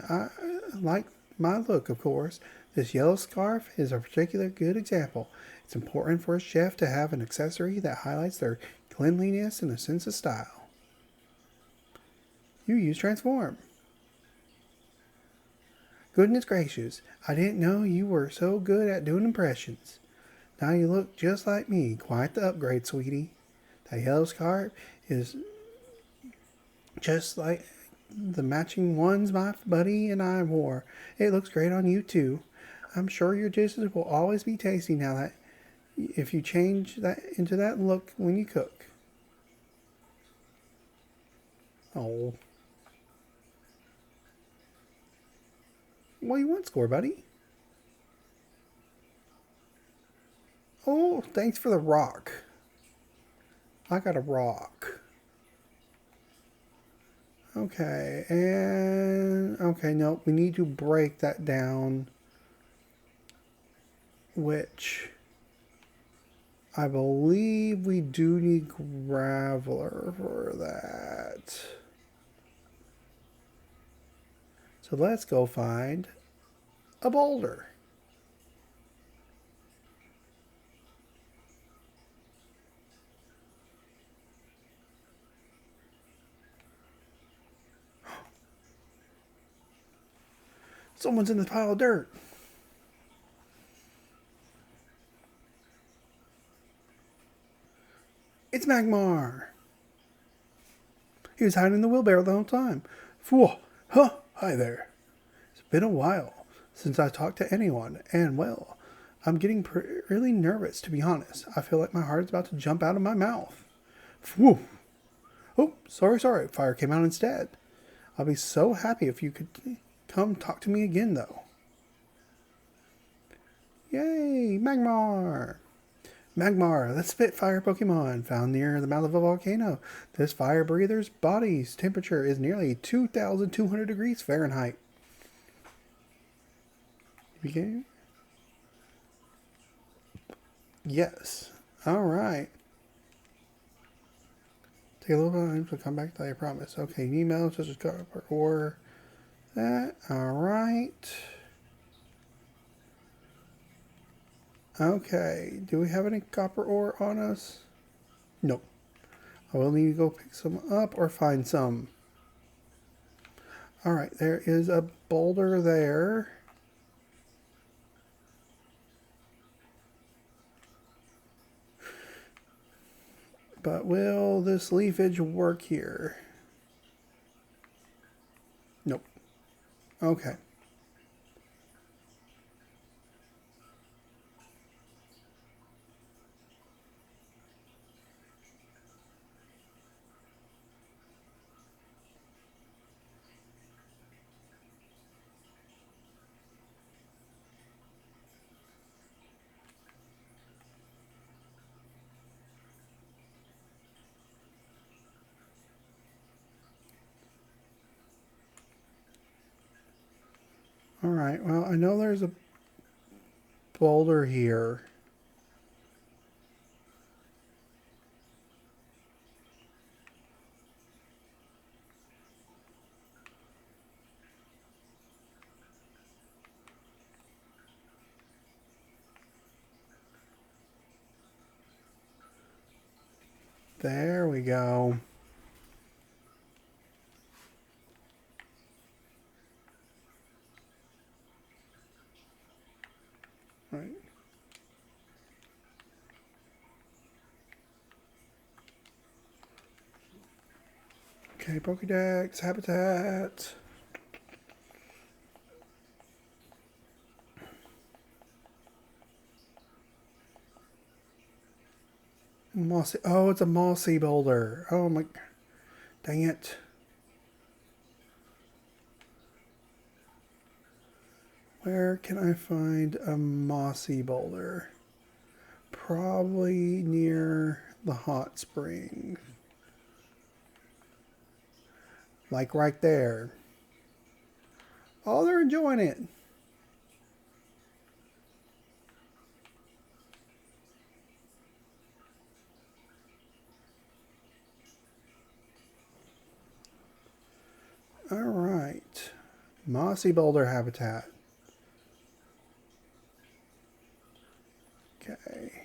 I like my look, of course. This yellow scarf is a particular good example. It's important for a chef to have an accessory that highlights their cleanliness and a sense of style. You use Transform. Goodness gracious, I didn't know you were so good at doing impressions. Now you look just like me. Quite the upgrade, sweetie. That yellow scarf is just like the matching ones my buddy and I wore. It looks great on you, too. I'm sure your dishes will always be tasty now that if you change that into that look when you cook. Oh. What do you want, Score Buddy? Oh, thanks for the rock. I got a rock. Okay, and... Okay, no, we need to break that down. Which... I believe we do need Graveler for that. So let's go find a boulder. Someone's in this pile of dirt. It's Magmar. He was hiding in the wheelbarrow the whole time. Phew. Huh. Hi there. It's been a while since I talked to anyone, and well, I'm getting really nervous, to be honest. I feel like my heart's about to jump out of my mouth. Phew. Oh, sorry. Fire came out instead. I'll be so happy if you could come talk to me again, though. Yay, Magmar! Magmar, the Spitfire Pokemon, found near the mouth of a volcano. This fire breather's body's temperature is nearly 2,200 degrees Fahrenheit. Okay. Yes. All right. Take a little time to come back to I promise. Okay, email such as copper or that. All right. Okay. Do we have any copper ore on us? Nope. I will need to go pick some up or find some. All right. There is a boulder there. But will this leafage work here? Nope. Okay. All right. Well, I know there's a boulder here. There we go. Right. Okay, Pokédex, habitat. Mossy. Oh, it's a mossy boulder. Oh my. Dang it. Where can I find a mossy boulder? Probably near the hot spring. Like right there. Oh, they're enjoying it. All right. Mossy boulder habitat. Okay.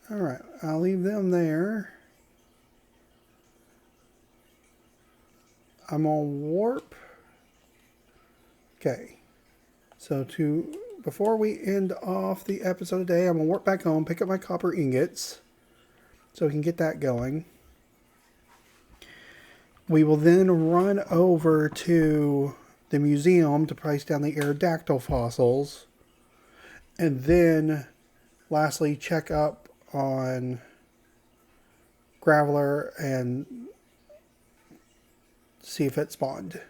All right. I'll leave them there. I'm on warp. Okay. So before we end off the episode today, I'm going to warp back home, pick up my copper ingots so we can get that going. We will then run over to the museum to price down the Aerodactyl fossils. And then, lastly, check up on Graveler and see if it spawned.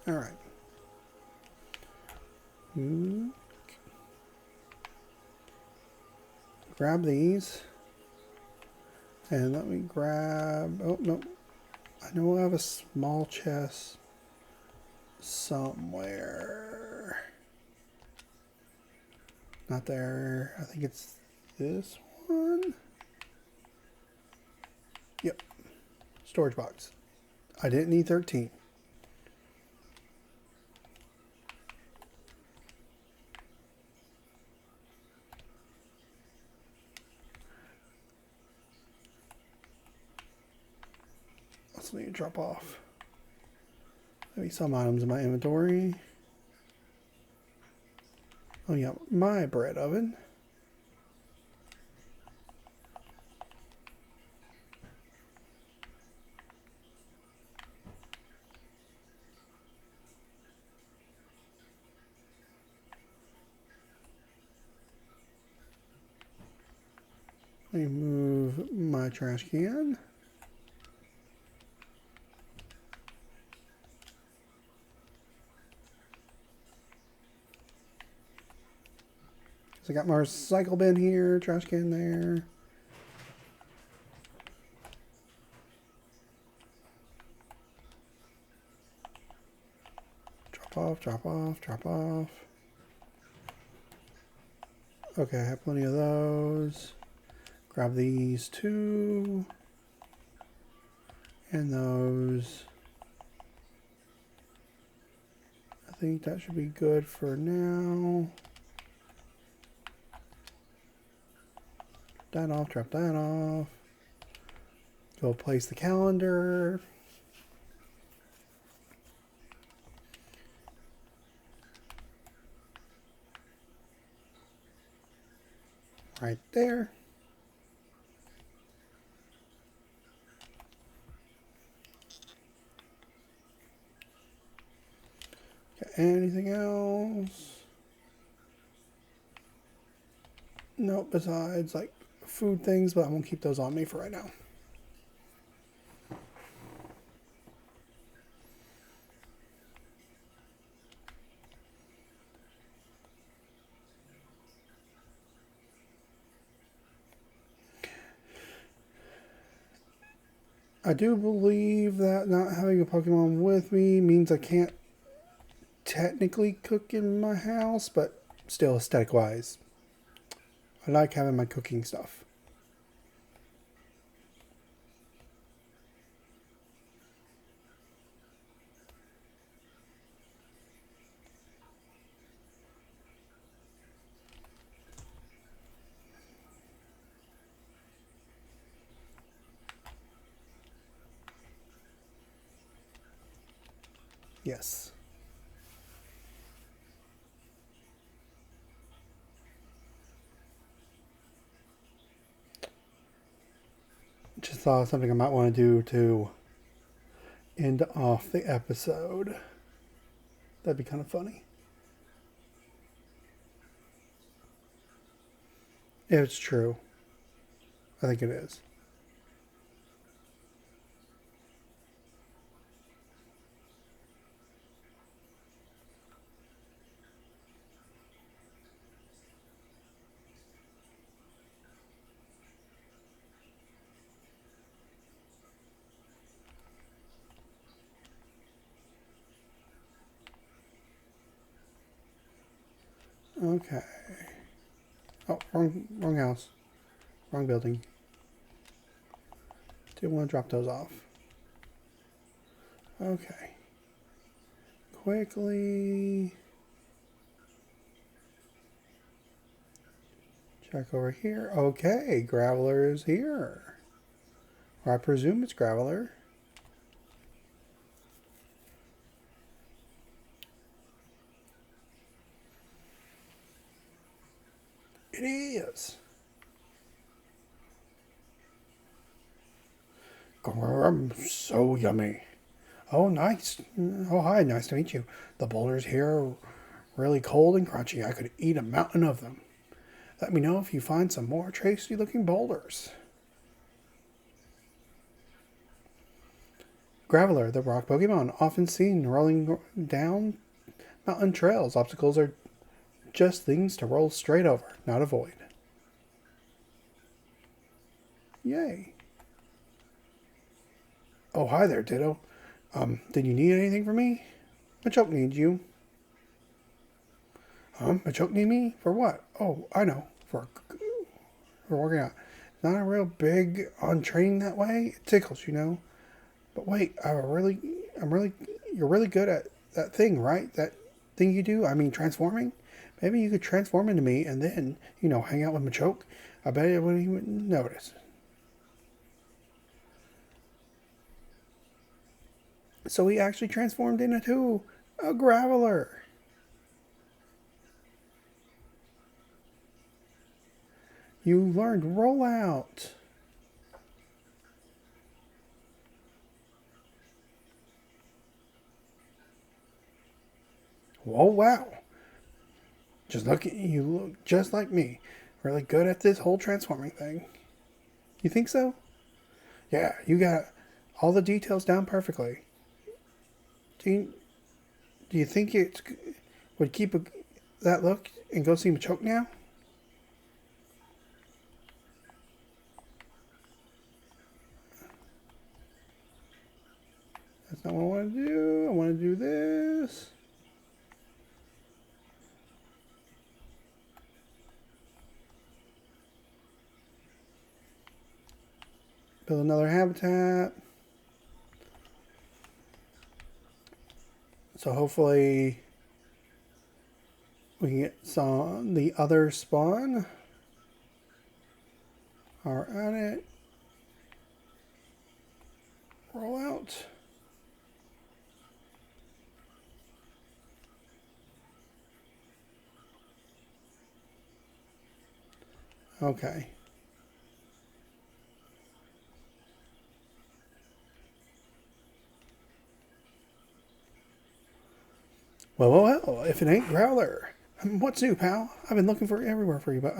Alright. Grab these. And let me grab... Oh, no. I know I have a small chest somewhere. Not there. I think it's this one. Yep. Storage box. I didn't need 13. Also need to drop off maybe some items in my inventory. Oh yeah, my bread oven. Let me move my trash can. So I got my recycle bin here, trash can there. Drop off, drop off, drop off. Okay, I have plenty of those. Grab these two. And those. I think that should be good for now. That off, drop that off. Go place the calendar. Right there. Okay, anything else? Nope, besides like food things, but I won't keep those on me for right now. I do believe that not having a Pokemon with me means I can't technically cook in my house, but still aesthetic wise, I like having my cooking stuff. Yes. Just thought of something I might want to do to end off the episode. That'd be kind of funny. If it's true. I think it is. Okay. Oh, wrong house. Wrong building. Didn't want to drop those off. Okay. Quickly Back over here. Okay, Graveler is here. Or I presume it's Graveler. It is. So yummy. Oh, nice. Oh, hi. Nice to meet you. The boulders here are really cold and crunchy. I could eat a mountain of them. Let me know if you find some more tasty looking boulders. Graveler, the rock Pokemon, often seen rolling down mountain trails. Obstacles are just things to roll straight over, not avoid. Yay. Oh, hi there, Ditto. Did you need anything from me? Machoke needs you. Machoke need me? For what? Oh, I know. For working out. Not a real big on training that way. It tickles, you know. But wait, you're really good at that thing, right? That thing you do? I mean, transforming? Maybe you could transform into me and then, hang out with Machoke. I bet it wouldn't even notice. So he actually transformed into a Graveler. You learned Rollout. Oh, wow. Just look at you, look just like me. Really good at this whole transforming thing. You think so? Yeah, you got all the details down perfectly. Do you think it would keep that look and go see Machoke now? That's not what I want to do. I want to do this. Build another habitat. So hopefully we can get the other spawn. Are at it. Roll out. Okay. Well, if it ain't Growler. What's new, pal? I've been looking for everywhere for you, but,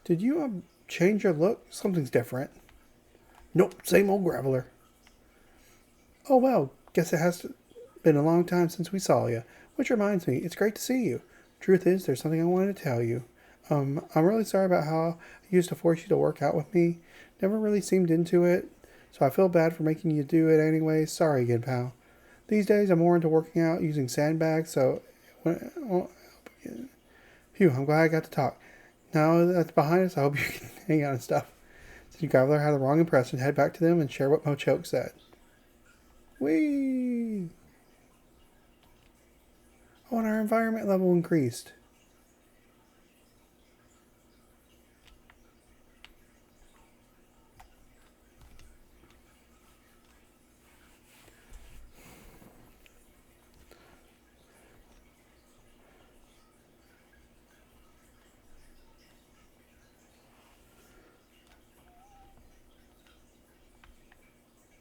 did you, change your look? Something's different. Nope, same old Graveler. Oh, well, guess it has been a long time since we saw you. Which reminds me, it's great to see you. Truth is, there's something I wanted to tell you. I'm really sorry about how I used to force you to work out with me. Never really seemed into it, so I feel bad for making you do it anyway. Sorry again, pal. These days, I'm more into working out using sandbags, so... Well, phew, I'm glad I got to talk. Now that's behind us, I hope you can hang out and stuff. Did Graveler have the wrong impression? Head back to them and share what Machoke said. Whee! Oh, and our environment level increased.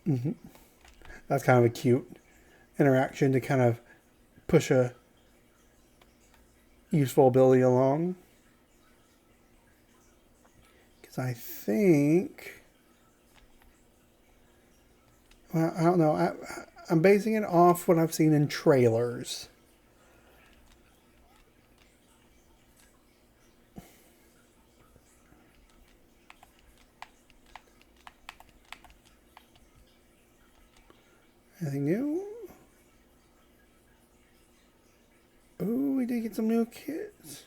Mm-hmm. That's kind of a cute interaction to kind of push a useful ability along. Because I think... Well, I don't know. I'm basing it off what I've seen in trailers. Anything new? Ooh, we did get some new kits.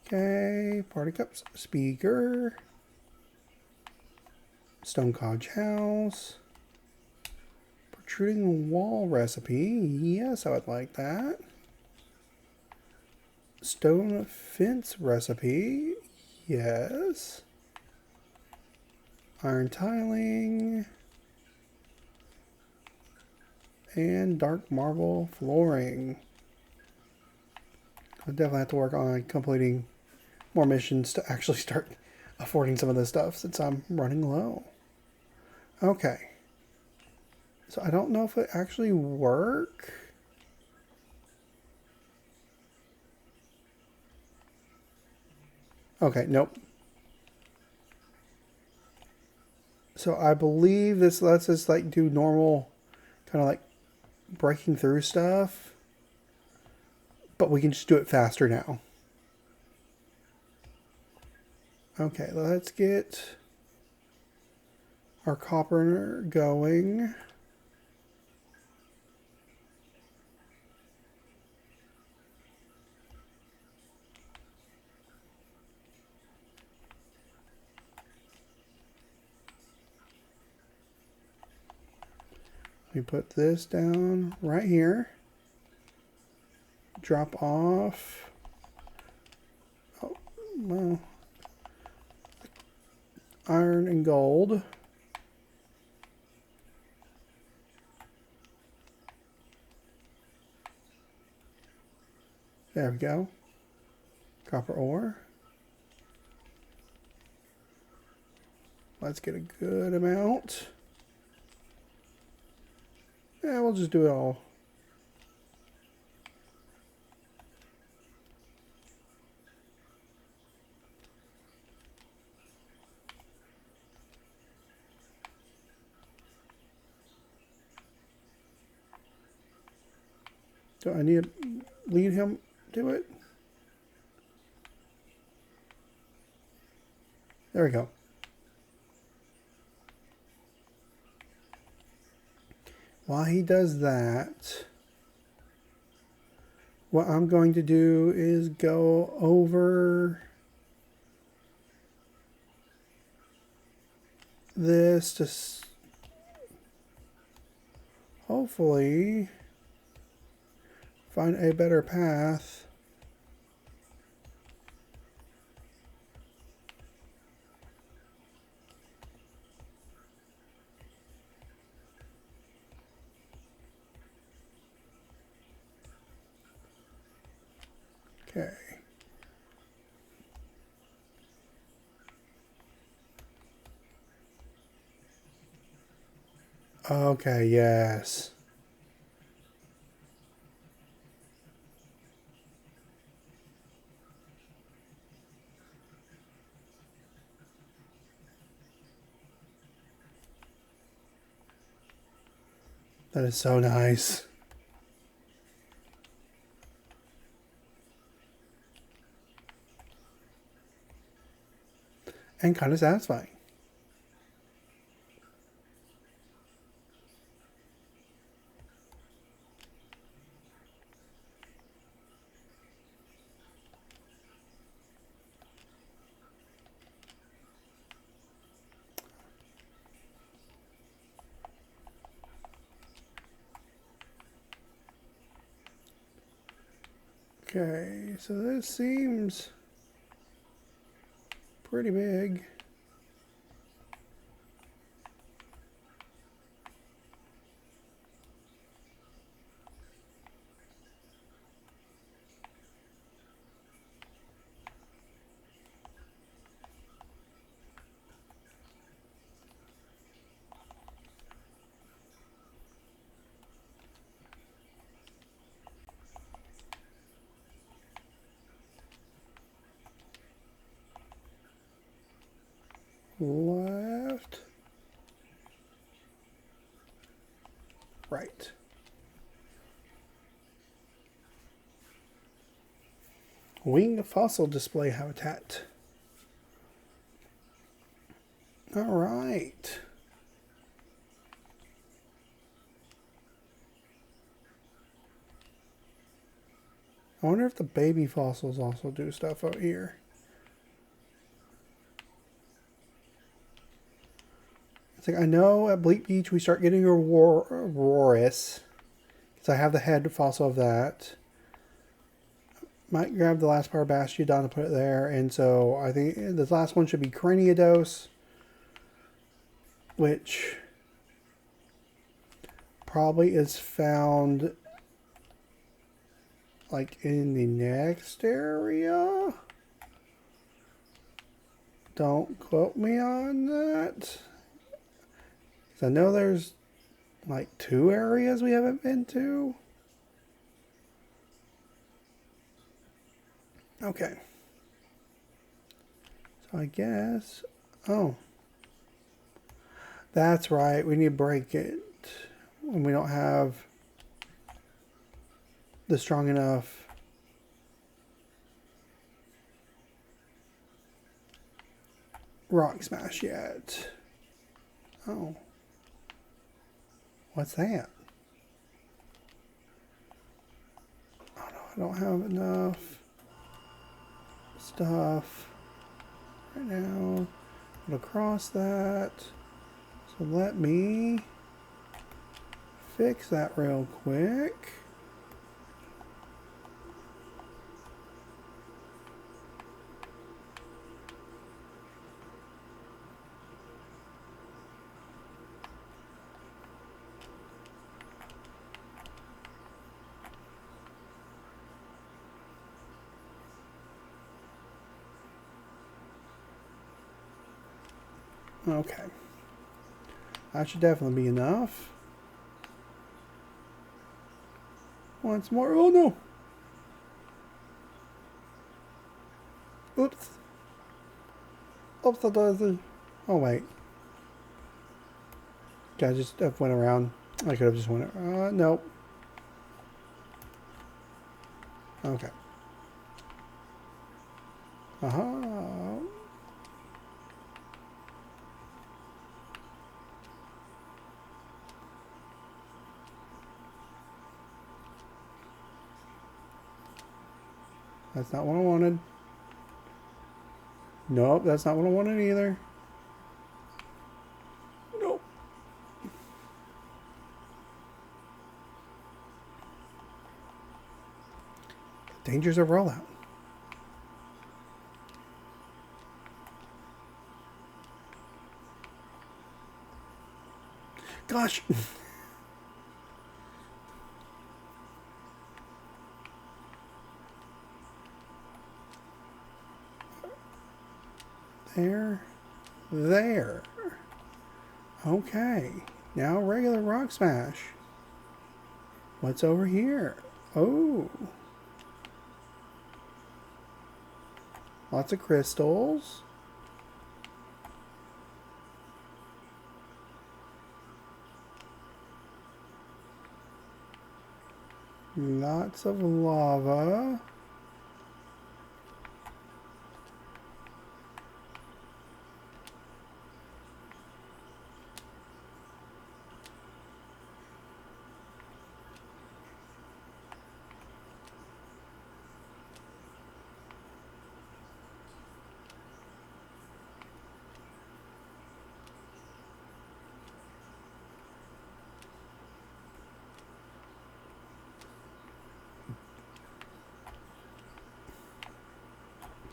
Okay, party cups, speaker, stone codge house, protruding wall recipe. Yes, I would like that. stone fence recipe. Yes. Iron tiling. And dark marble flooring. I definitely have to work on completing more missions to actually start affording some of this stuff since I'm running low. Okay. So I don't know if it actually work. Okay, nope. So I believe this lets us like do normal kind of like breaking through stuff. But we can just do it faster now. Okay, let's get our copper going. We put this down right here. Drop off. Oh, well. Iron and gold. There we go. Copper ore. Let's get a good amount. Yeah, we'll just do it all. Do I need to lead him to it? There we go. While he does that, what I'm going to do is go over this to hopefully find a better path. Okay. Okay, yes. That is so nice. And kind of satisfying. Okay, so this seems pretty big. Left. Right. Winged fossil display habitat. All right. I wonder if the baby fossils also do stuff out here. It's like I know at Bleak Beach we start getting a Rorus. Because I have the head fossil of that. Might grab the last power Bastiodon and put it there. And so I think the last one should be Craniados, which probably is found like in the next area. Don't quote me on that. I know there's like 2 areas we haven't been to. Okay. So I guess, oh, that's right. We need to break it when we don't have the strong enough rock smash yet. Oh. What's that? Oh no, I don't have enough stuff right now. Put across that. So let me fix that real quick. Okay. That should definitely be enough. Once more. Oh no! Oops. Oops, that doesn't. Oh wait. I just went around. I could have just went. Nope. Okay. Uh-huh. That's not what I wanted. Nope, that's not what I wanted either. Nope. Dangers of rollout. Gosh. There. Okay. Now regular rock smash. What's over here? Oh. Lots of crystals. Lots of lava.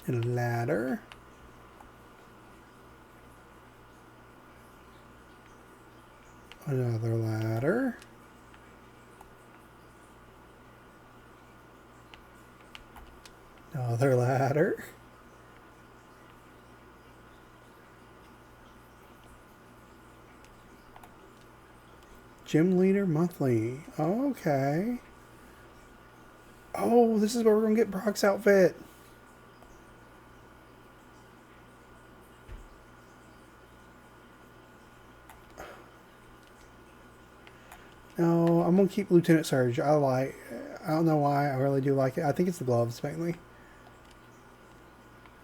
And a ladder. Another ladder. Another ladder. Gym leader monthly. Okay. Oh, this is where we're gonna get Brock's outfit. No, I'm gonna keep Lieutenant Surge. I don't know why. I really do like it. I think it's the gloves mainly.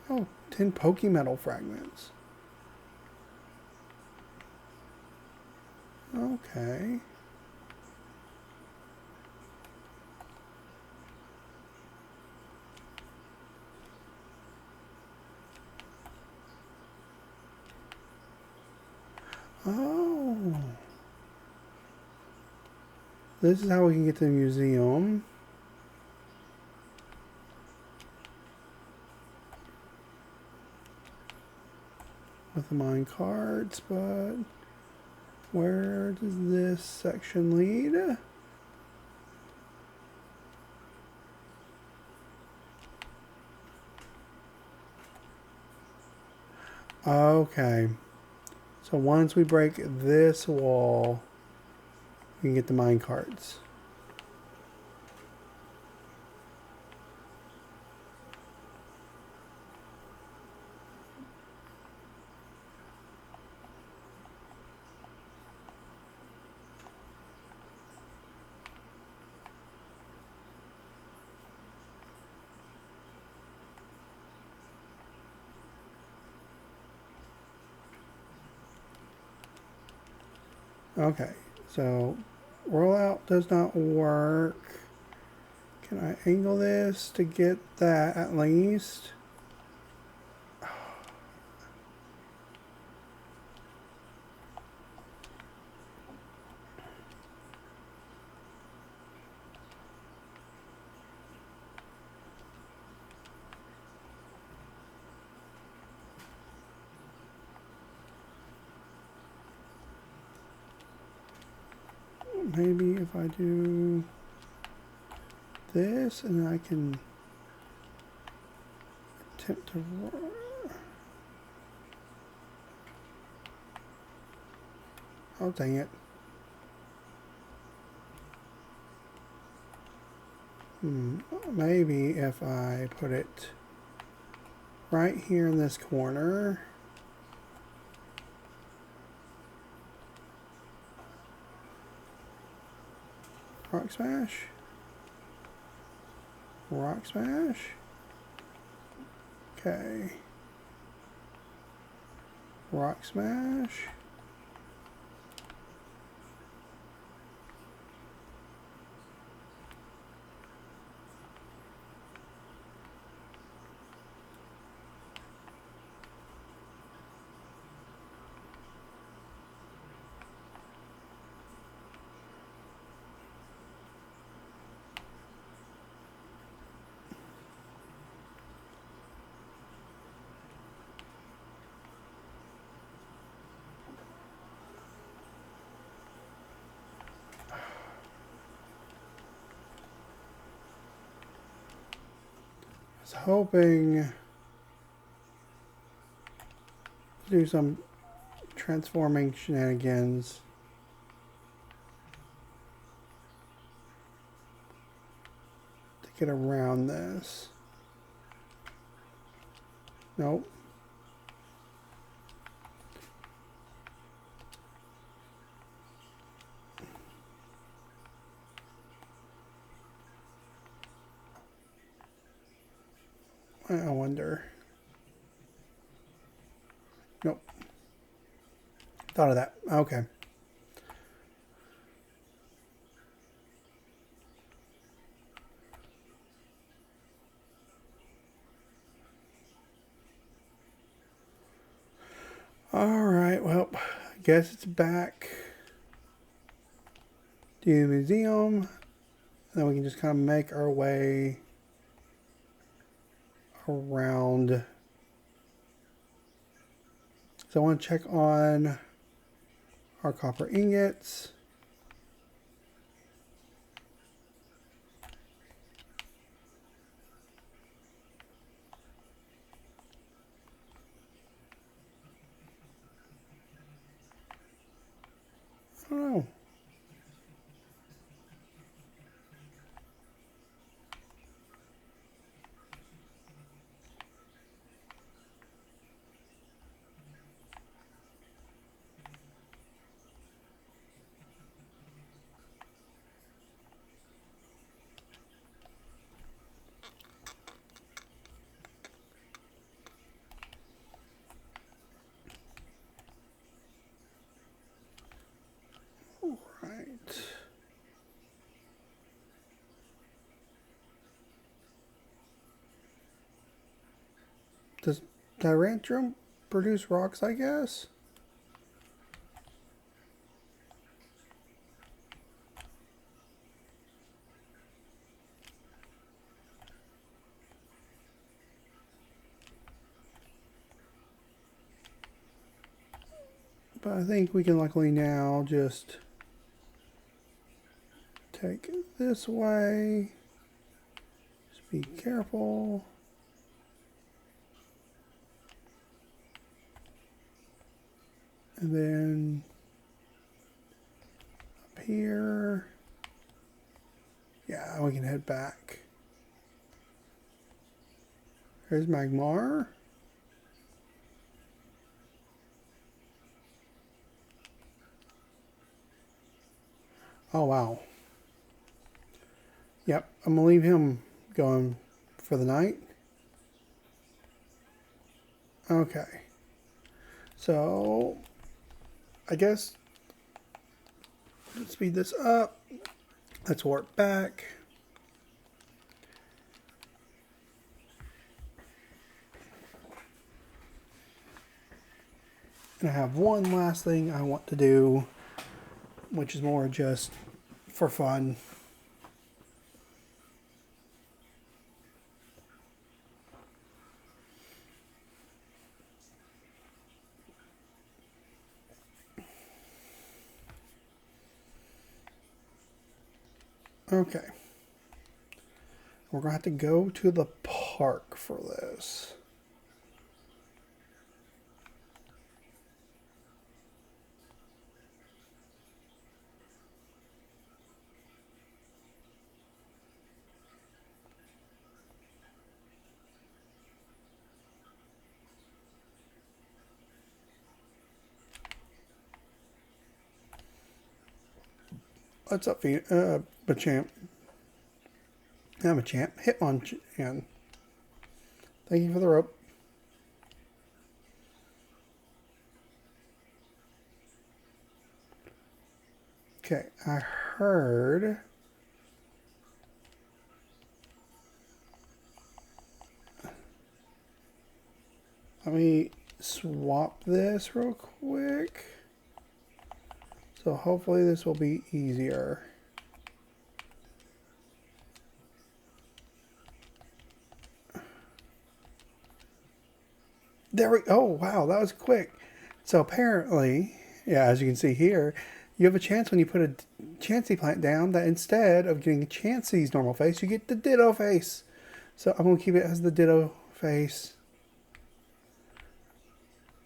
Oh, 10 Pokemetal fragments. Okay. Oh. This is how we can get to the museum. the mine carts, but where does this section lead? Okay. So once we break this wall, we can get the mine carts. Okay, so rollout does not work. Can I angle this to get that at least? Maybe if I do this and I can attempt to... Oh, dang it. Maybe if I put it right here in this corner. Rock smash. Rock smash. Okay. Rock smash. I was hoping to do some transforming shenanigans. To get around this. Nope. I wonder. Nope. Thought of that. Okay. Alright, well, I guess it's back to the museum. Then we can just kind of make our way around. So I want to check on our copper ingots. I don't know. Right. Does Tyrantrum produce rocks, I guess? But I think we can luckily now just take it this way. Just be careful. And then up here. Yeah, we can head back. There's Magmar. Oh, wow. Yep, I'm going to leave him going for the night. Okay. So, I guess let's speed this up. Let's warp back. And I have one last thing I want to do, which is more just for fun. Okay. We're going to have to go to the park for this. What's up, Machamp? I'm a champ. Hitmonchan. Thank you for the rope. Okay, I heard. Let me swap this real quick. So hopefully this will be easier. There we go. Oh, wow, that was quick. So apparently, yeah, as you can see here, you have a chance when you put a Chansey plant down that instead of getting Chansey's normal face, you get the Ditto face. So I'm going to keep it as the Ditto face.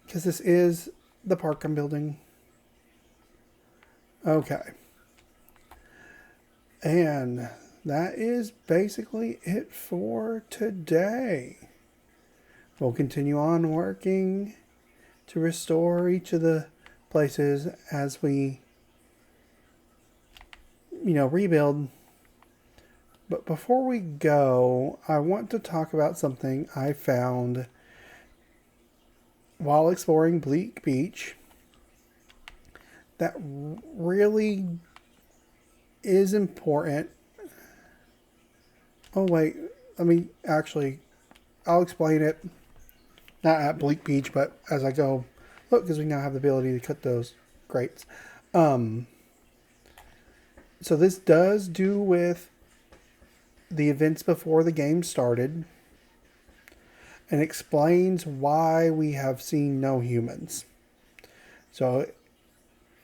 Because this is the park I'm building. Okay. And that is basically it for today. We'll continue on working to restore each of the places as we, rebuild. But before we go, I want to talk about something I found while exploring Bleak Beach that really is important. Oh, wait. I'll explain it. Not at Bleak Beach, but as I go. Look, because we now have the ability to cut those grates. So this does do with the events before the game started and explains why we have seen no humans. So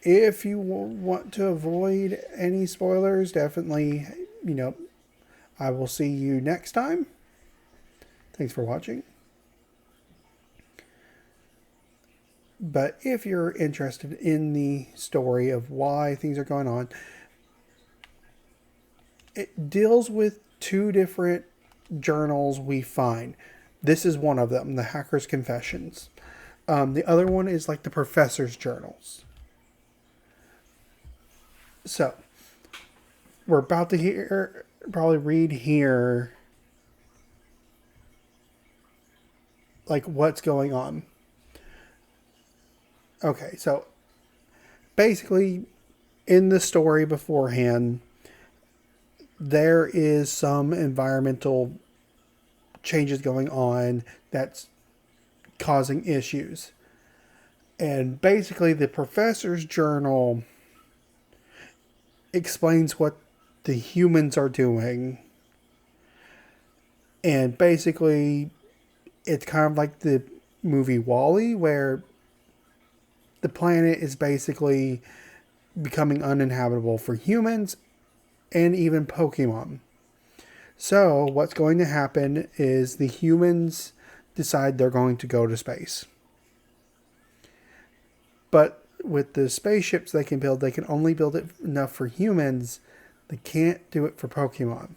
if you want to avoid any spoilers, definitely, I will see you next time. Thanks for watching. But if you're interested in the story of why things are going on, it deals with two different journals we find. This is one of them, the Hacker's Confessions. The other one is like the Professor's Journals. So, we're about to probably read here, like what's going on. Okay, so basically, in the story beforehand, there is some environmental changes going on that's causing issues. And basically, the Professor's Journal explains what the humans are doing. And basically, it's kind of like the movie WALL-E, where the planet is basically becoming uninhabitable for humans and even Pokemon. So what's going to happen is the humans decide they're going to go to space. But with the spaceships they can build, they can only build it enough for humans. They can't do it for Pokemon.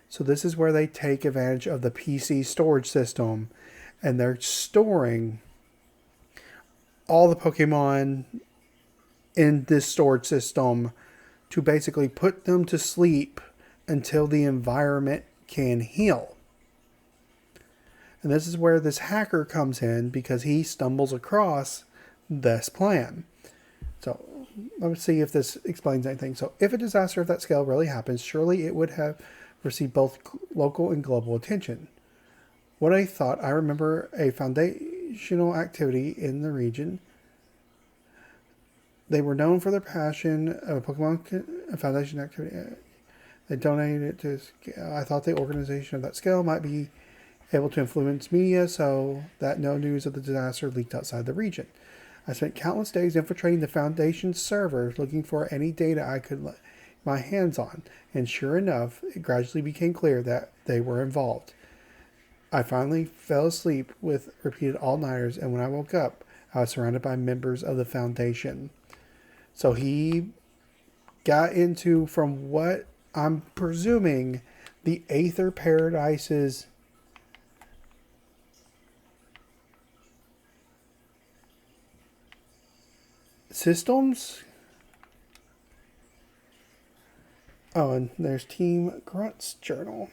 So this is where they take advantage of the PC storage system, and they're storing all the Pokemon in this storage system to basically put them to sleep until the environment can heal. And this is where this hacker comes in, because he stumbles across this plan. So let's see if this explains anything. So if a disaster of that scale really happens, surely it would have received both local and global attention. What I thought, I remember a foundational activity in the region. They were known for their passion of Pokemon Foundation activity. They donated it to. I thought the organization of that scale might be able to influence media so that no news of the disaster leaked outside the region. I spent countless days infiltrating the Foundation's servers looking for any data I could lay my hands on, and sure enough, it gradually became clear that they were involved. I finally fell asleep with repeated all-nighters, and when I woke up, I was surrounded by members of the Foundation. So he got into, from what I'm presuming, the Aether Paradise's systems. Oh, and there's Team Grunt's journal.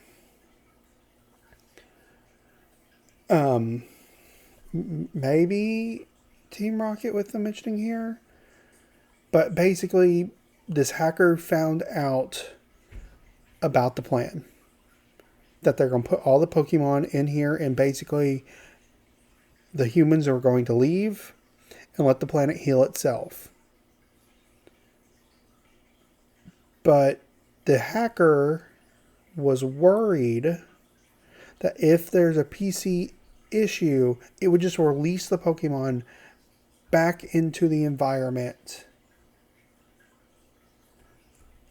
Maybe Team Rocket with the mentioning here. But basically, this hacker found out about the plan. That they're going to put all the Pokemon in here, and basically the humans are going to leave and let the planet heal itself. But the hacker was worried that if there's a PC issue, it would just release the Pokemon back into the environment.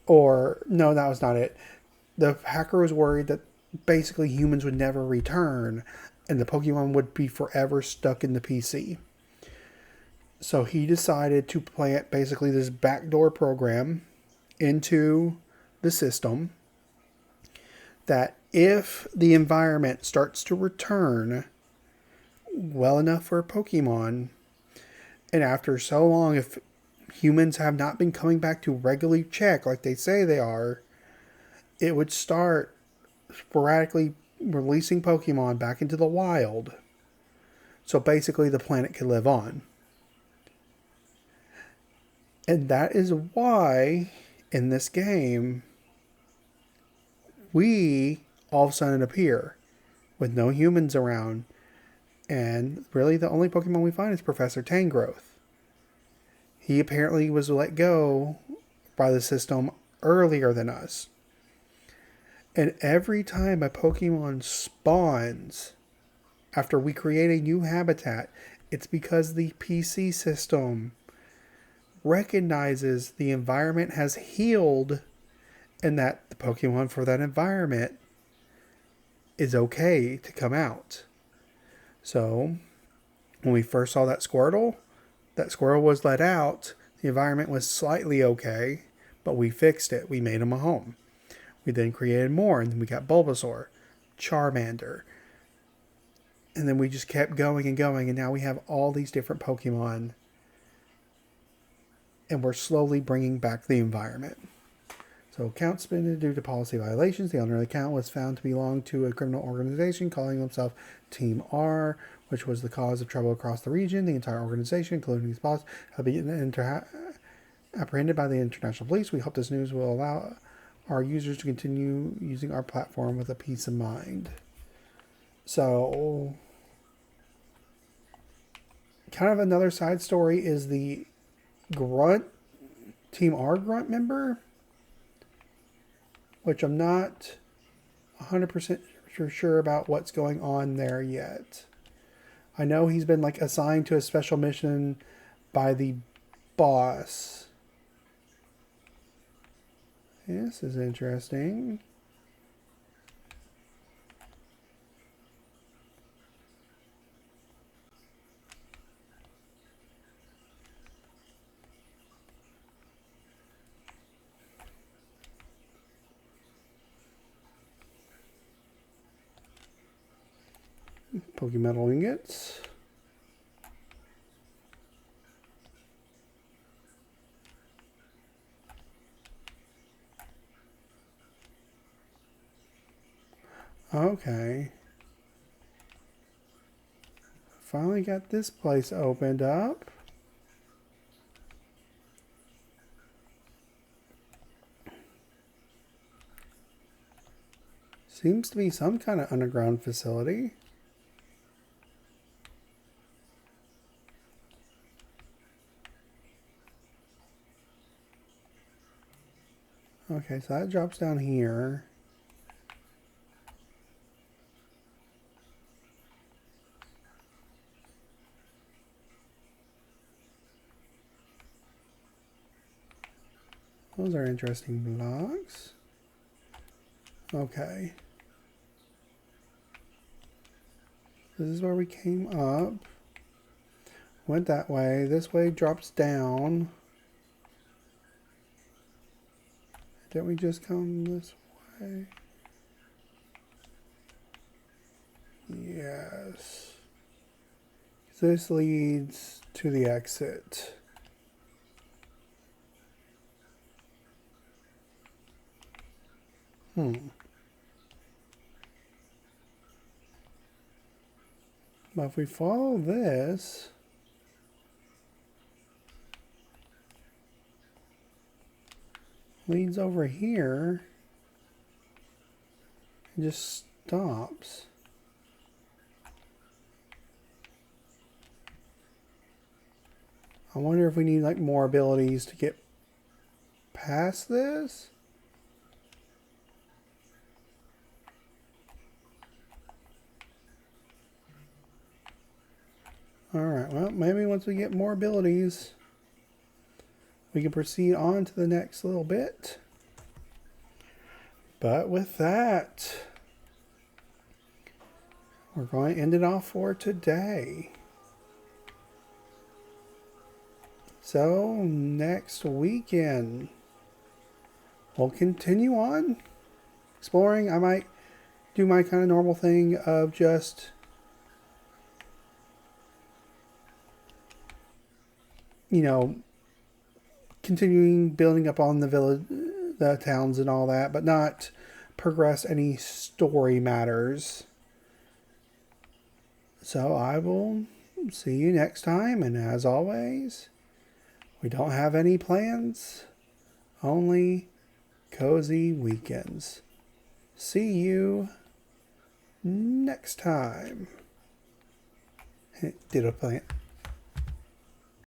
Or, no, that was not it. The hacker was worried that basically humans would never return and the Pokemon would be forever stuck in the PC. So he decided to plant basically this backdoor program into the system that if the environment starts to return well enough for a Pokemon, and after so long, if humans have not been coming back to regularly check like they say they are, it would start sporadically releasing Pokemon back into the wild. So basically the planet could live on. And that is why in this game we all of a sudden appear with no humans around. And really the only Pokemon we find is Professor Tangrowth. He apparently was let go by the system earlier than us. And every time a Pokemon spawns after we create a new habitat, it's because the PC system recognizes the environment has healed and that the Pokemon for that environment is okay to come out. So when we first saw that Squirtle was let out. The environment was slightly okay, but we fixed it. We made him a home. We then created more, and then we got Bulbasaur, Charmander. And then we just kept going and going, and now we have all these different Pokemon. And we're slowly bringing back the environment. So account suspended due to policy violations. The owner of the account was found to belong to a criminal organization calling themselves Team R, which was the cause of trouble across the region. The entire organization, including its boss, have been apprehended by the international police. We hope this news will allow our users to continue using our platform with a peace of mind. So, kind of another side story is the Team R Grunt member, which I'm not 100% sure about what's going on there yet. I know he's been assigned to a special mission by the boss. This is interesting. Pokemetal ingots. Okay. Finally got this place opened up. Seems to be some kind of underground facility. Okay, so that drops down here. Those are interesting blocks. Okay. This is where we came up. Went that way. This way drops down. Didn't we just come this way? Yes. This leads to the exit. But if we follow this, leads over here and just stops. I wonder if we need like more abilities to get past this. Alright, well, maybe once we get more abilities, we can proceed on to the next little bit. But with that, we're going to end it off for today. So, next weekend, we'll continue on exploring. I might do my kind of normal thing of just, you know, continuing building up on the village, the towns and all that, but not progress any story matters. So I will see you next time, and as always, we don't have any plans, only cozy weekends. See you next time. Ditto plant.